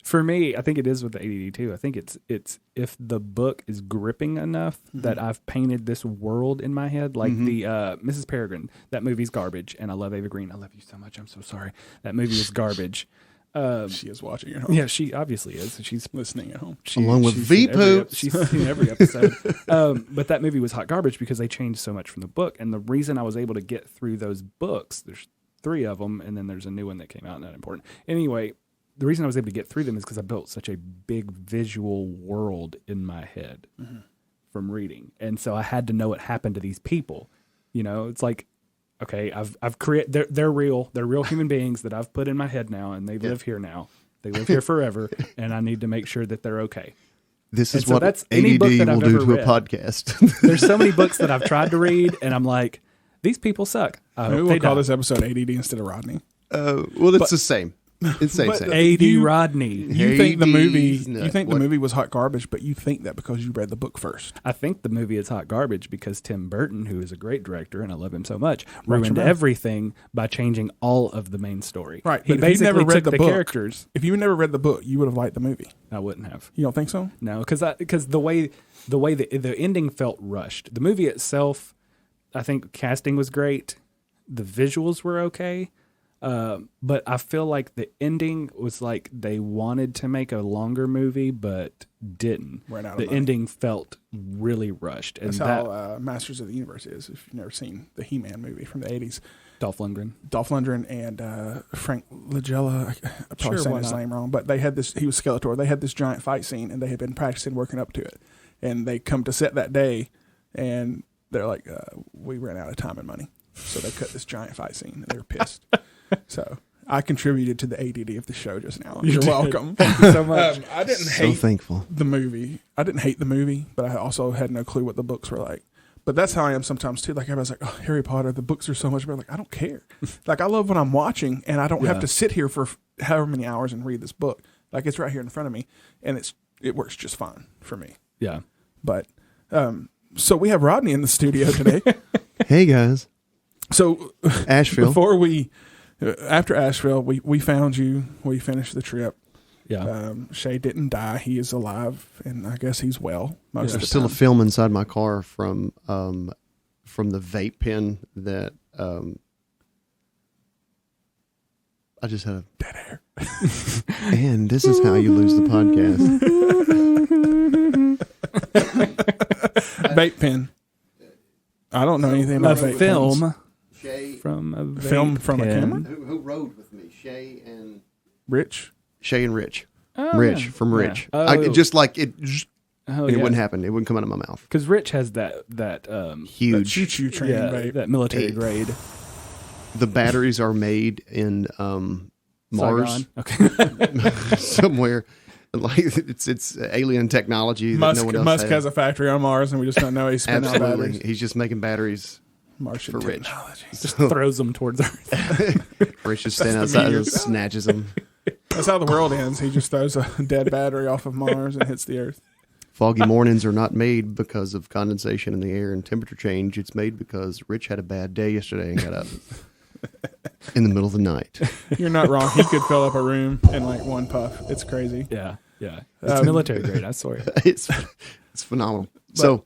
for me, I think it is with the ADD too. I think it's if the book is gripping enough that I've painted this world in my head, like the Mrs. Peregrine. That movie's garbage, and I love Ava Green. I love you so much. I'm so sorry. That movie is garbage. She is watching at home. Yeah, she obviously is. She's listening at home. Along with she's seen V-Poop. She's seen every episode. But that movie was hot garbage because they changed so much from the book. And the reason I was able to get through those books, there's 3 of them, and then there's a new one that came out, not important. Anyway, the reason I was able to get through them is because I built such a big visual world in my head from reading. And so I had to know what happened to these people. You know, it's like, okay, I've created, they're real human beings that I've put in my head now, and they live here now. They live here forever, and I need to make sure that they're okay. This is so what that's ADD any book that will I've do ever to read. a podcast. There's so many books that I've tried to read, and I'm like, these people suck. Maybe we'll call this episode ADD instead of Rodney. Well, it's the same. It's the same. A.D. Rodney. You think the movie? AD's You think the movie was hot garbage, but you think that because you read the book first. I think the movie is hot garbage because Tim Burton, who is a great director, and I love him so much, Right, ruined right. everything by changing all of the main story. Right. He But if you never basically read took the the book- characters. If you never read the book, you would have liked the movie. I wouldn't have. You don't think so? No, because the way the ending felt rushed. The movie itself, I think casting was great. The visuals were okay. But I feel like the ending was like they wanted to make a longer movie, but didn't. Ran out of The money. ending felt really rushed. And That's that, how Masters of the Universe is. If you've never seen the He-Man movie from the 80s. Dolph Lundgren. Dolph Lundgren and Frank Langella, I'm probably Sure, saying why his not? name wrong, but they had this, he was Skeletor. They had this giant fight scene, and they had been practicing working up to it. And they come to set that day, and they're like, we ran out of time and money. So they cut this giant fight scene, and they were pissed. So I contributed to the ADD of the show just now. You're welcome. Thank you so much. I didn't So hate thankful. the movie. I didn't hate the movie, but I also had no clue what the books were like. But that's how I am sometimes too. Like everybody's like, "Oh, Harry Potter, the books are so much better." Like I don't care. Like I love what I'm watching, and I don't have Yeah. to sit here for however many hours and read this book. Like it's right here in front of me, and it works just fine for me. Yeah. But so we have Rodney in the studio today. Hey guys, So Asheville. before we, after Asheville, we found you. We finished the trip. Yeah. Shay didn't die. He is alive, and I guess he's well most of There's the still a time. film inside my car from the vape pen that I just had a Dead air. and this is how you lose the podcast. Vape pen. I don't know anything A about vape film pens. Shay, from a Film vape from a pen. camera? who rode with me? Shay and Rich. Rich. Oh, Rich yeah. from Yeah. Rich. Oh. Just like it. Oh, It yeah. wouldn't happen. It wouldn't come out of my mouth. Because Rich has that Huge. Choo choo train vape. that military It- grade. The batteries are made in Mars Saigon. Okay. somewhere. Like it's alien technology that Musk, no one else Musk has a factory on Mars, and we just don't know he's spinning out Absolutely, batteries. he's just making batteries Martian for Rich. technology. Just throws them towards Earth. Rich just standing That's the outside and meteor. snatches them. That's how the world ends. He just throws a dead battery off of Mars and hits the Earth. Foggy mornings are not made because of condensation in the air and temperature change. It's made because Rich had a bad day yesterday and got up in the middle of the night. You're not wrong. He could fill up a room in like one puff. It's crazy. Yeah. Yeah. It's military grade, I swear. It's phenomenal. So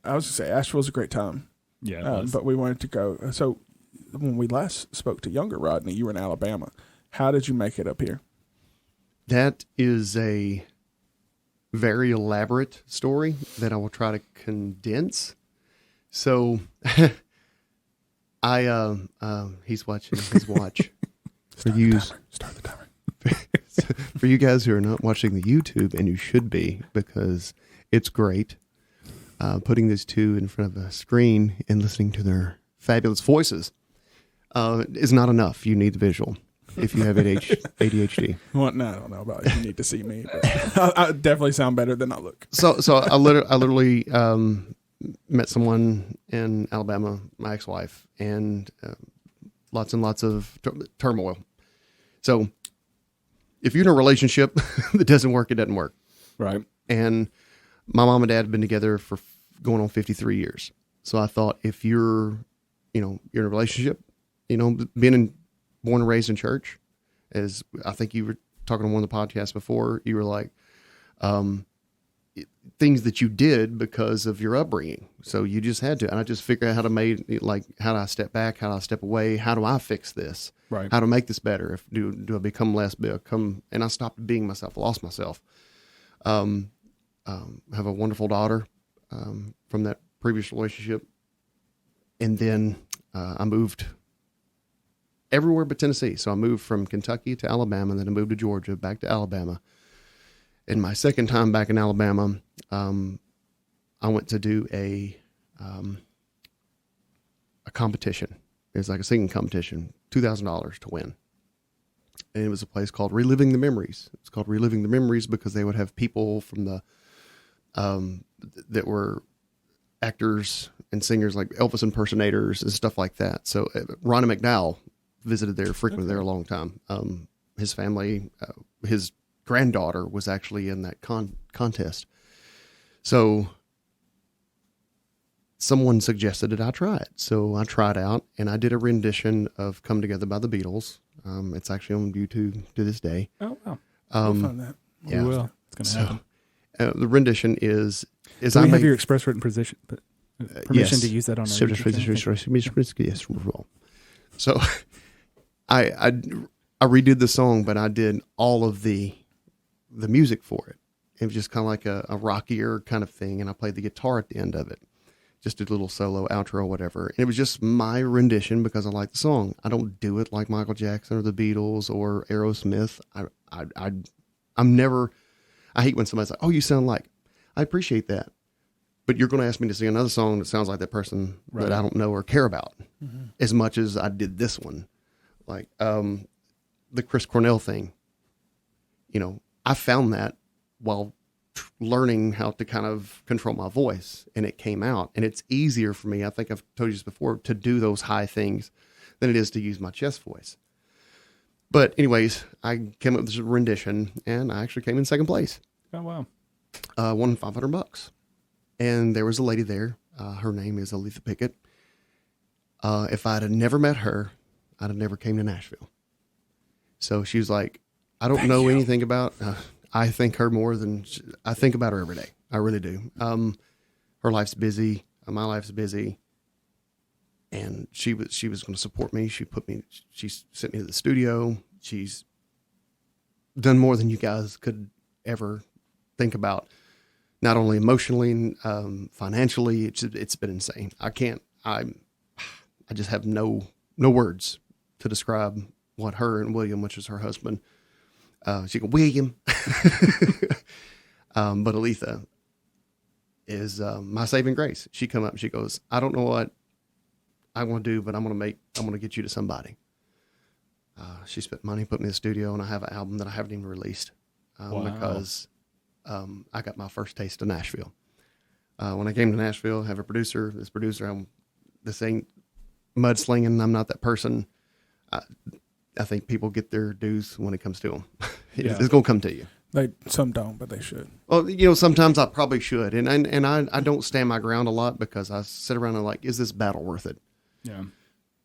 I was going to say, Asheville's a great time. Yeah. It was. But we wanted to go. So when we last spoke to younger Rodney, you were in Alabama. How did you make it up here? that is a very elaborate story that I will try to condense. So he's watching his watch. Start the timer. For you guys who are not watching the YouTube, and you should be, because it's great, putting these two in front of a screen and listening to their fabulous voices is not enough. You need the visual if you have ADHD. Well, no, I don't know about it. You need to see me. But I definitely sound better than I look. So I literally met someone in Alabama, my ex-wife, and lots and lots of turmoil. So if you're in a relationship that doesn't work, it doesn't work. Right. And my mom and dad have been together for going on 53 years. So I thought, if you're in a relationship, born and raised in church, as I think you were talking on one of the podcasts before, you were like, things that you did because of your upbringing. So you just had to, and I just figured out how do I step back? How do I step away? How do I fix this? Right. How to make this better? Do I become less, and I stopped being myself, lost myself. Have a wonderful daughter, from that previous relationship. And then, I moved everywhere but Tennessee. So I moved from Kentucky to Alabama, and then I moved to Georgia, back to Alabama. And my second time back in Alabama, I went to do a competition. It was like a singing competition, $2,000 to win. And it was a place called Reliving the Memories. It's called Reliving the Memories because they would have people from the that were actors and singers, like Elvis impersonators and stuff like that. So Ronnie McDowell visited there, frequented there a long time. His family, his granddaughter was actually in that contest. So someone suggested that I try it. So I tried out, and I did a rendition of Come Together by the Beatles. It's actually on YouTube to this day. Oh, wow. We'll find that. Yeah. We will. It's going to happen. The rendition is Do we have your express written permission yes. to use that on our YouTube channel? Yes. So I redid the song, but I did all of the music for it. It was just kind of like a rockier kind of thing, and I played the guitar at the end of it. Just a little solo, outro, whatever. And it was just my rendition because I like the song. I don't do it like Michael Jackson or the Beatles or Aerosmith. I'm never. I hate when somebody's like, "Oh, you sound like." I appreciate that, but you're going to ask me to sing another song that sounds like that person that I don't know or care about as much as I did this one. Like the Chris Cornell thing. You know, I found that while learning how to kind of control my voice, and it came out, and it's easier for me. I think I've told you this before, to do those high things than it is to use my chest voice. But anyways, I came up with this rendition, and I actually came in second place. Oh, wow. Won $500. And there was a lady there. Her name is Aletha Pickett. If I'd have never met her, I'd have never came to Nashville. So she was like, I don't know anything about, I think her more than, I think about her every day. I really do. Her life's busy. My life's busy. And she was going to support me. She sent me to the studio. She's done more than you guys could ever think about. Not only emotionally, financially, it's been insane. I just have no words to describe what her and William, which is her husband, she goes, William. But Aletha is my saving grace. She come up and she goes, I don't know what I want to do, but I'm going to get you to somebody. She spent money, put me in the studio, and I have an album that I haven't even released because I got my first taste of Nashville. When I came to Nashville, I have a producer. This ain't mudslinging. I'm not that person. I think people get their dues when it comes to them. It's going to come to you. Some don't, but they should. Well, sometimes I probably should. And I don't stand my ground a lot because I sit around and like, is this battle worth it? Yeah.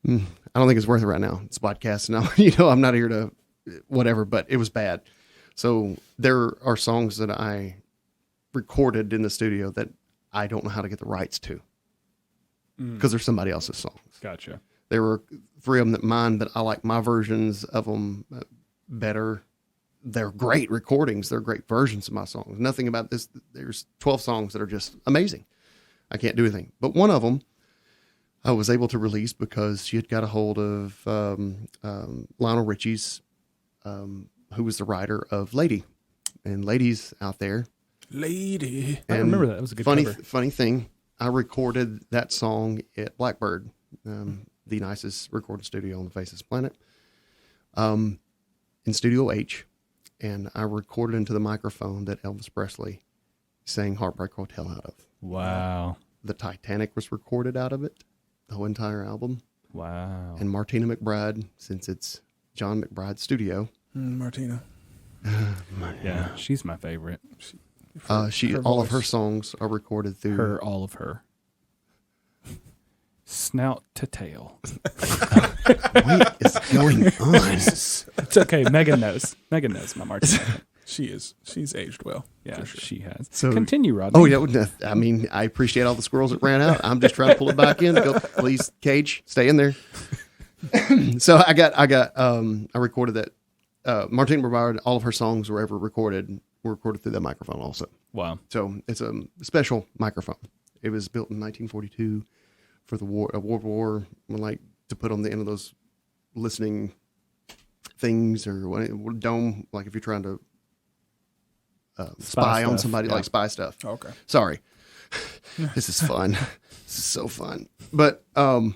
I don't think it's worth it right now. It's a podcast. And I'm not here to whatever, but it was bad. So there are songs that I recorded in the studio that I don't know how to get the rights to because they're somebody else's songs. Gotcha. There were 3 of them that I like my versions of them better. They're great recordings. They're great versions of my songs. Nothing about this. There's 12 songs that are just amazing. I can't do anything. But one of them I was able to release because she had got a hold of Lionel Richie's, who was the writer of Lady. And Lady's out there. Lady. I remember that. It was a good cover. Funny thing, I recorded that song at Blackbird, the nicest recording studio on the face of this planet, in Studio H. And I recorded into the microphone that Elvis Presley sang Heartbreak Hotel out of. Wow. The Titanic was recorded out of it, the whole entire album. Wow. And Martina McBride, since it's John McBride's studio. Martina. Yeah, she's my favorite. All of her songs are recorded through all of her. Snout to tail. What is going on? It's okay. Megan knows. Megan knows my Martina. She's aged well. Yeah, for sure. she has. So- Continue, Rodney. Oh yeah, I mean, I appreciate all the squirrels that ran out. I'm just trying to pull it back in. Go, please, Cage, stay in there. So I recorded that. Martina Brevard, all of her songs were recorded through that microphone also. Wow. So it's a special microphone. It was built in 1942 for the World War, like to put on the end of those listening things or what, dome, like if you're trying to spy on somebody, like spy stuff. Okay. Sorry. This is fun. This is so fun. But I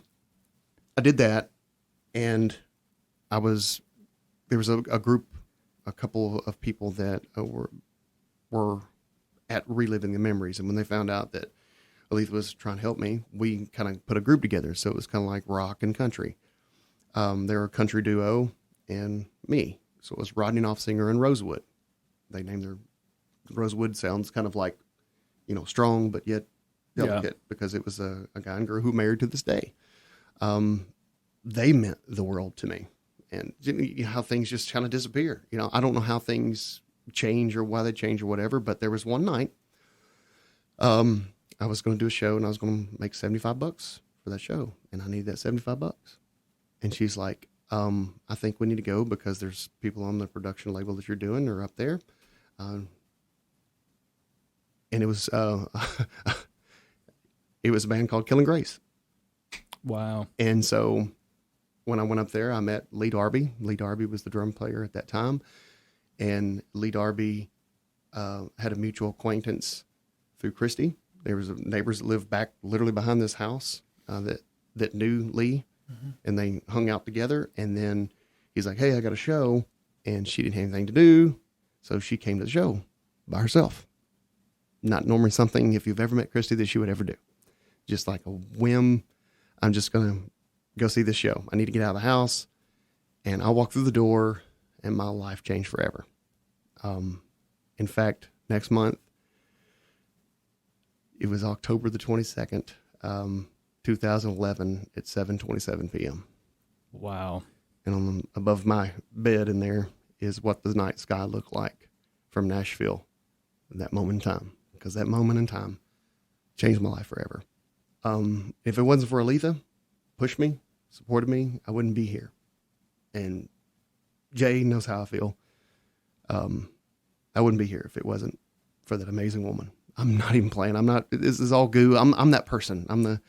did that, and there was a group, a couple of people that were at reliving the memories. And when they found out that Aletha was trying to help me, we kind of put a group together. So it was kind of like rock and country. They were a country duo and me. So it was Rodney Offsinger and Rosewood. They named their Rosewood sounds kind of like, strong, but yet delicate because it was a guy and girl who married to this day. They meant the world to me. And how things just kind of disappear. I don't know how things change or why they change or whatever, but there was one night I was going to do a show and I was going to make $75 for that show. And I needed that $75. And she's like, I think we need to go because there's people on the production label that you're doing or up there. And it was it was a band called Killing Grace. Wow. And so when I went up there, I met Lee Darby. Lee Darby was the drum player at that time. And Lee Darby had a mutual acquaintance through Christy. There was neighbors that lived back literally behind this house that knew Lee. Mm-hmm. And they hung out together. And then he's like, hey, I got a show. And she didn't have anything to do. So she came to the show by herself. Not normally something, if you've ever met Christy, that she would ever do. Just like a whim. I'm just going to go see this show. I need to get out of the house. And I walked through the door and my life changed forever. In fact, next month, it was October the 22nd, 2011 at 7:27 p.m. Wow. And above my bed in there is what the night sky looked like from Nashville at that moment in time. Because that moment in time changed my life forever. If it wasn't for Aletha, pushed me, supported me, I wouldn't be here. And Jay knows how I feel. I wouldn't be here if it wasn't for that amazing woman. I'm not even playing. This is all goo. I'm that person. I'm the,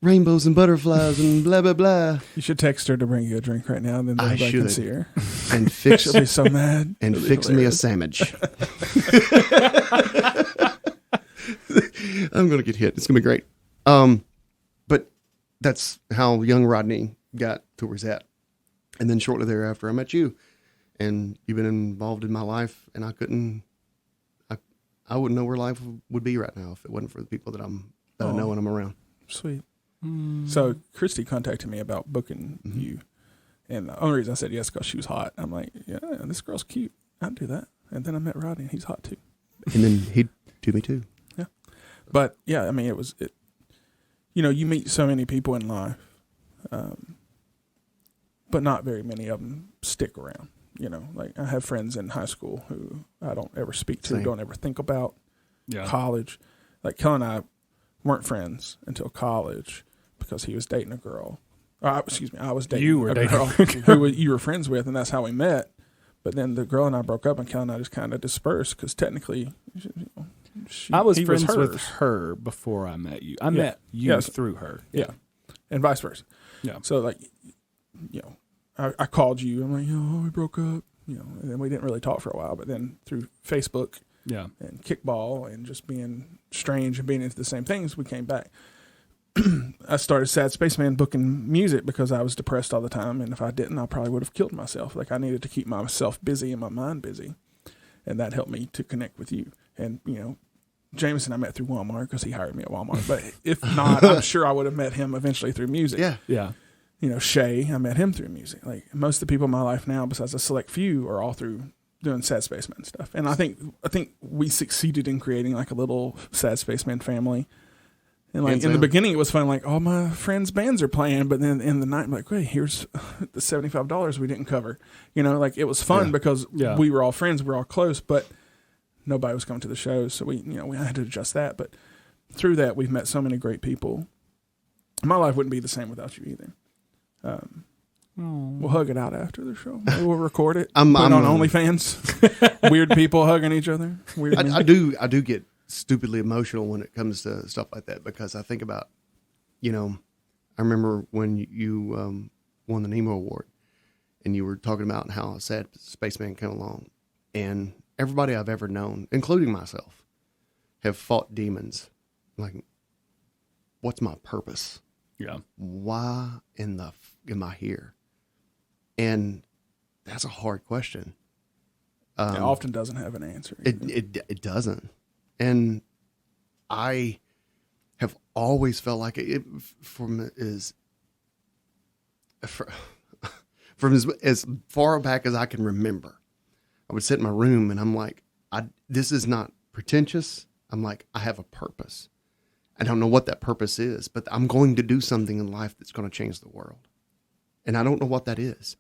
rainbows and butterflies and blah, blah, blah. You should text her to bring you a drink right now, and then everybody can see her. And fix She'll be so mad. And fix me a sandwich. I'm going to get hit. It's going to be great. But that's how young Rodney got to where he's at. And then shortly thereafter, I met you. And you've been involved in my life, and I wouldn't know where life would be right now if it wasn't for the people that I know and I'm around. Sweet. So Christy contacted me about booking you, and the only reason I said yes because she was hot. I'm like, yeah, this girl's cute. I'd do that. And then I met Rodney, and he's hot too. And then he do me too. Yeah, but yeah, I mean, you meet so many people in life, but not very many of them stick around. Like I have friends in high school who I don't ever speak to, don't ever think about. Yeah. College, like Kel and I weren't friends until college because he was dating a girl. I was dating a girl who you were friends with, and that's how we met. But then the girl and I broke up, and Kel and I just kind of dispersed because technically, I was friends with her before I met you. I met you through her. Yeah, and vice versa. Yeah. So like, I called you. I'm like, we broke up. And then we didn't really talk for a while. But then through Facebook, and kickball, and just being strange and being into the same things, we came back. I started Sad Spaceman booking music because I was depressed all the time, and if I didn't, I probably would have killed myself. Like I needed to keep myself busy and my mind busy, and that helped me to connect with you. And Jameson I met through Walmart because he hired me at Walmart. But if not, I'm sure I would have met him eventually through music. Yeah. Shay, I met him through music. Like most of the people in my life now, besides a select few, are all through doing Sad Spaceman stuff. And I think we succeeded in creating like a little Sad Spaceman family. And like in the beginning, it was fun. Like all my friends' bands are playing, but then in the night, I'm like, wait, here's the $75 we didn't cover. You know, like it was fun because we were all friends, we were all close, but nobody was coming to the shows, so we had to adjust that. But through that, we've met so many great people. My life wouldn't be the same without you either. We'll hug it out after the show. Maybe we'll record it. I'm on OnlyFans. Weird people hugging each other. Weird. I do get stupidly emotional when it comes to stuff like that because I think about, I remember when you won the Nemo Award, and you were talking about how a sad spaceman came along, and everybody I've ever known, including myself, have fought demons. Like, what's my purpose? Yeah. Why am I here? And that's a hard question. It often doesn't have an answer. It doesn't. And I have always felt like from as far back as I can remember, I would sit in my room and I'm like, this is not pretentious. I'm like, I have a purpose. I don't know what that purpose is, but I'm going to do something in life that's going to change the world. And I don't know what that is.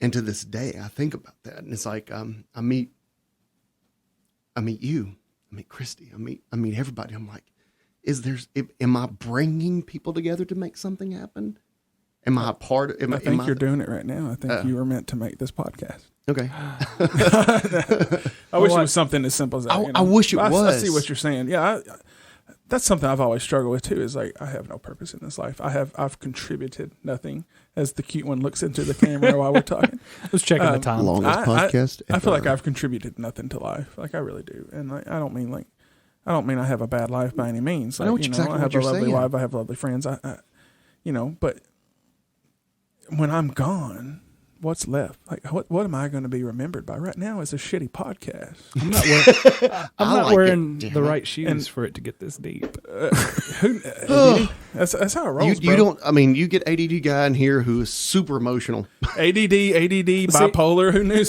And to this day, I think about that. And it's like, I meet you, I meet Christy, I meet everybody. I'm like, am I bringing people together to make something happen? Am I a part of, I think you're doing it right now. I think you were meant to make this podcast. Okay. I wish it was something as simple as that. I wish it was. I see what you're saying. Yeah. That's something I've always struggled with too, is like, I have no purpose in this life. I've contributed nothing, as the cute one looks into the camera while we're talking. I was checking the time. Longest podcast. I feel like I've contributed nothing to life. Like I really do. And like, I don't mean I have a bad life by any means. Like, I know exactly I have what you're a lovely saying. wife. I have lovely friends. But when I'm gone, what's left? Like, what am I going to be remembered by? Right now, it's a shitty podcast. I'm not wearing the right shoes for it to get this deep. That's how it rolls. You don't. I mean, you get ADD guy in here who is super emotional. ADD, bipolar. Who knew?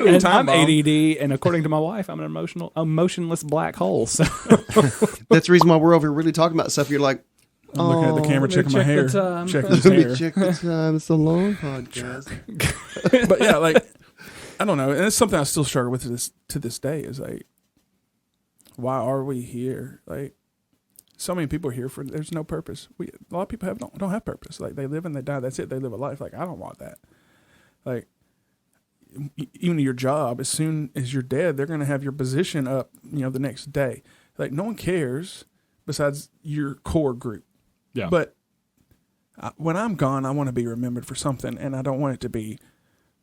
And I'm ADD, and according to my wife, I'm an emotionless black hole. So that's the reason why we're over here really talking about stuff. You're like, I'm looking at the camera, checking my hair. Checking his let hair. me check the time. It's a long podcast. But yeah, like, I don't know. And it's something I still struggle with to this day is like, why are we here? Like, so many people are here for, there's no purpose. A lot of people don't have purpose. Like, they live and they die. That's it. They live a life. Like, I don't want that. Like, even your job, as soon as you're dead, they're going to have your position up, the next day. Like, no one cares besides your core group. Yeah. But when I'm gone, I want to be remembered for something, and I don't want it to be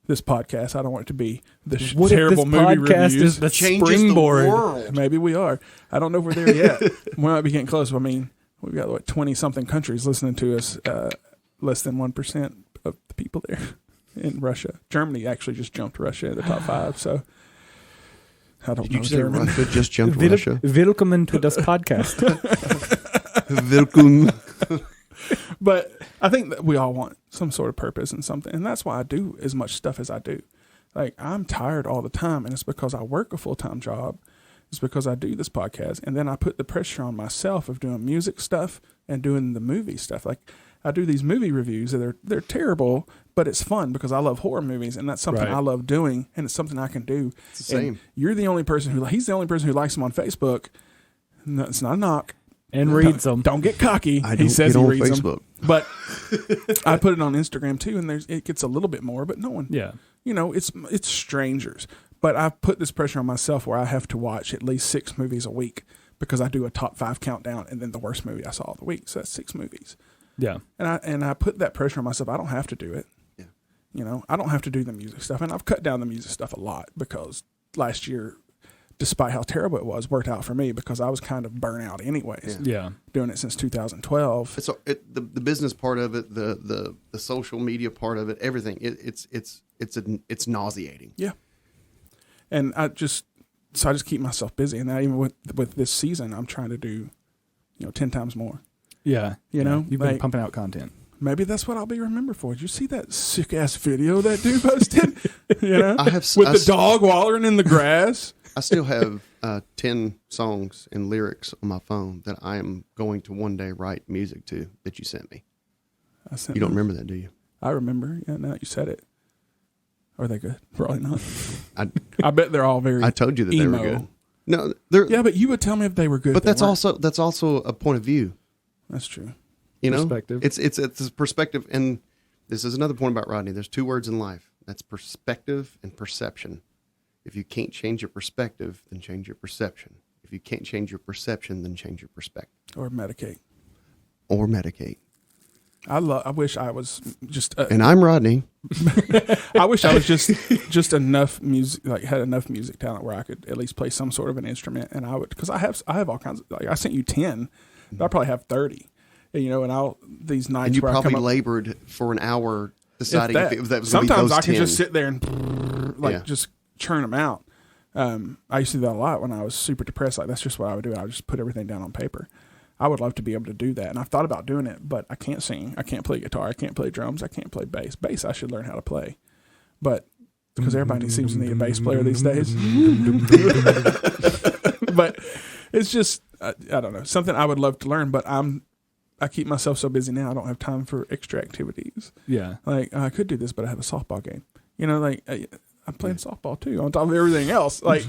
this podcast. I don't want it to be the terrible movie reviews. Is the springboard. The world. Maybe we are. I don't know if we're there yet. We might be getting close. I mean, we've got 20-something countries listening to us. Less than 1% of the people there in Russia. Germany actually just jumped Russia in the top 5. So I don't know. You say Russia just jumped Russia? Welcome to this podcast. Welcome. But I think that we all want some sort of purpose and something. And that's why I do as much stuff as I do. Like, I'm tired all the time, and it's because I work a full-time job. It's because I do this podcast. And then I put the pressure on myself of doing music stuff and doing the movie stuff. Like, I do these movie reviews. They're terrible, but it's fun because I love horror movies, and that's something I love doing, and it's something I can do. It's the same. And he's the only person who likes them on Facebook. No, it's not a knock. And reads them. Don't get cocky. He says he reads Facebook. Them. But I put it on Instagram too, and it gets a little bit more, but no one. Yeah. It's strangers. But I've put this pressure on myself where I have to watch at least 6 movies a week because I do a top 5 countdown and then the worst movie I saw of the week. So that's 6 movies. Yeah. And I put that pressure on myself. I don't have to do it. Yeah. I don't have to do the music stuff. And I've cut down the music stuff a lot because last year, despite how terrible it was, worked out for me because I was kind of burnt out anyways. Yeah. Doing it since 2012. The business part of it, the social media part of it, everything. It's nauseating. Yeah. And I just keep myself busy. And now even with this season, I'm trying to do, 10 times more. Yeah. You've been pumping out content. Maybe that's what I'll be remembered for. Did you see that sick ass video that dude posted? I have with the dog wallering in the grass. I still have 10 songs and lyrics on my phone that I am going to one day write music to that you sent me. You don't remember that, do you? I remember. Yeah, now that you said it. Are they good? Probably not. I bet they're all very. I told you that emo. they were good. No, they're. Yeah, but you would tell me if they were good. But that's also a point of view. That's true. You know, Perspective. It's a perspective, and this is another point about Rodney. There's 2 words in life. That's perspective and perception. If you can't change your perspective, then change your perception. If you can't change your perception, then change your perspective. Or medicate. I wish I was just. And I'm Rodney. I wish I was just enough music, like had enough music talent where I could at least play some sort of an instrument, and I would, because I have all kinds of. Like, I sent you 10, but I probably have 30. And, you know, and these nights And you where probably I come up, labored for an hour deciding if that was going to be sometimes those I can 10. just sit there and just churn them out. I used to do that a lot when I was super depressed. Like, that's just what I would do. I would just put everything down on paper. I would love to be able to do that, and I've thought about doing it, but I can't sing. I can't play guitar. I can't play drums. I can't play bass. Bass I should learn how to play, but because everybody seems to need a bass player these days. But it's just I don't know, something I would love to learn, but I keep myself so busy now. I don't have time for extra activities. Yeah, like I could do this, but I have a softball game. You know, like. I'm playing softball too, on top of everything else. Like,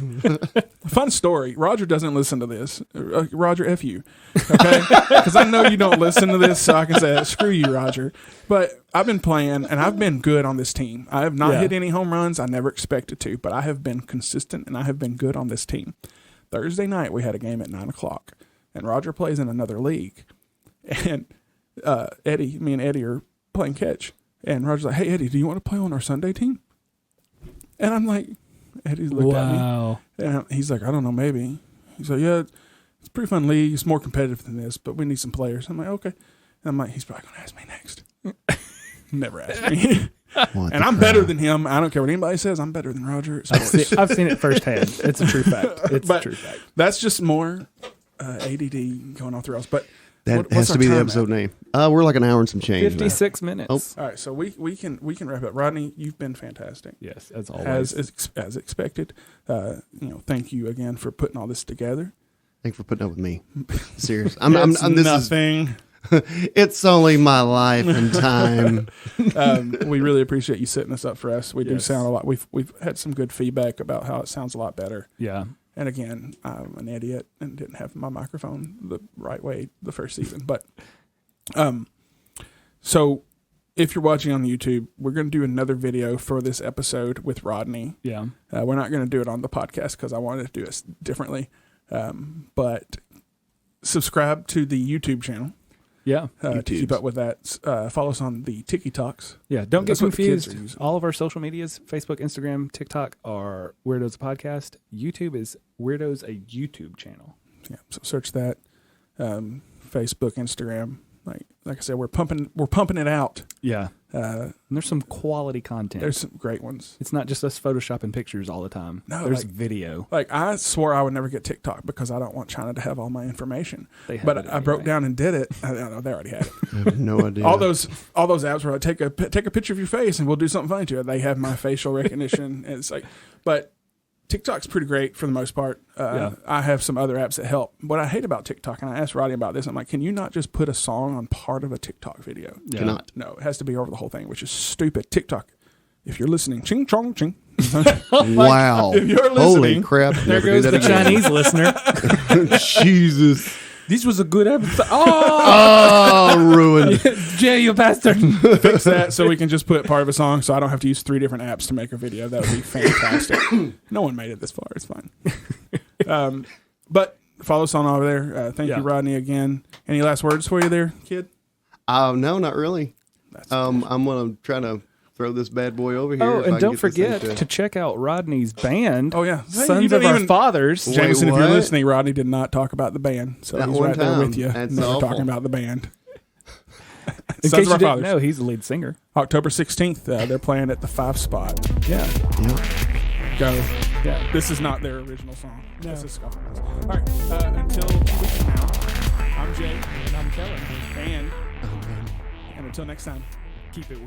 fun story. Roger doesn't listen to this. Roger, F you. Okay? Because I know you don't listen to this, so I can say, screw you, Roger. But I've been playing, and I've been good on this team. I have not hit any home runs. I never expected to, but I have been consistent, and I have been good on this team. Thursday night, we had a game at 9 o'clock, and Roger plays in another league. And me and Eddie are playing catch. And Roger's like, hey, Eddie, do you want to play on our Sunday team? And I'm like, Eddie's looked at me. And he's like, I don't know, maybe. He's like, yeah, it's a pretty fun league. It's more competitive than this, but we need some players. I'm like, okay. And I'm like, he's probably going to ask me next. Never asked me. And I'm better than him. I don't care what anybody says. I'm better than Roger. I've seen it firsthand. It's a true fact. It's a true fact. That's just more ADD going off the rails. But that has to be the episode name. We're like an hour and some change. 56 minutes. Oh. All right, so we can wrap up. Rodney, you've been fantastic. Yes, as always. As expected. Thank you again for putting all this together. Thanks for putting up with me. Serious. This nothing. It's only my life and time. We really appreciate you setting this up for us. We do sound a lot. We've had some good feedback about how it sounds a lot better. Yeah. And again, I'm an idiot and didn't have my microphone the right way the first season. But so if you're watching on YouTube, we're going to do another video for this episode with Rodney. Yeah. We're not going to do it on the podcast because I wanted to do it differently. But subscribe to the YouTube channel. Yeah. To keep up with that. Follow us on the TikToks. Yeah. Don't get confused. All of our social medias, Facebook, Instagram, TikTok, are Weirdos Podcast. YouTube is Weirdos, a YouTube channel. Yeah. So search that. Facebook, Instagram. Like I said, we're pumping it out. Yeah. And there's some quality content. There's some great ones. It's not just us photoshopping pictures all the time. No, there's video. Like, I swore I would never get TikTok because I don't want China to have all my information. But I broke down and did it. I don't know, they already had it. I have no idea. All those apps where I take a picture of your face and we'll do something funny to it. They have my facial recognition. And it's like, but TikTok's pretty great for the most part. I have some other apps that help. What I hate about TikTok, and I asked Rodney about this, I'm like, can you not just put a song on part of a TikTok video? Yeah. Cannot. No, it has to be over the whole thing, which is stupid. TikTok, if you're listening, ching chong ching. Wow. If you're listening, holy crap. There goes the Chinese listener. Jesus. This was a good episode. Ruined. Jay, you bastard. Fix that so we can just put part of a song so I don't have to use 3 different apps to make a video. That would be fantastic. No one made it this far. It's fine. But follow us on over there. Thank you, Rodney, again. Any last words for you there, kid? No, not really. I'm going to try to throw this bad boy over here. Oh, and don't forget to check out Rodney's band. Oh, yeah. Sons of Our Fathers. Jameson, if you're listening, Rodney did not talk about the band. So That he's one right there time. with you. That's Never awful. talking about the band. In Sons case of you Our didn't Fathers. know, he's the lead singer. October 16th, they're playing at the 5 spot. Yeah. Go. Yeah. This is not their original song. No. This is Scott. All right. Until 2 weeks from now, I'm Jay. And I'm Kellen. And until next time, keep it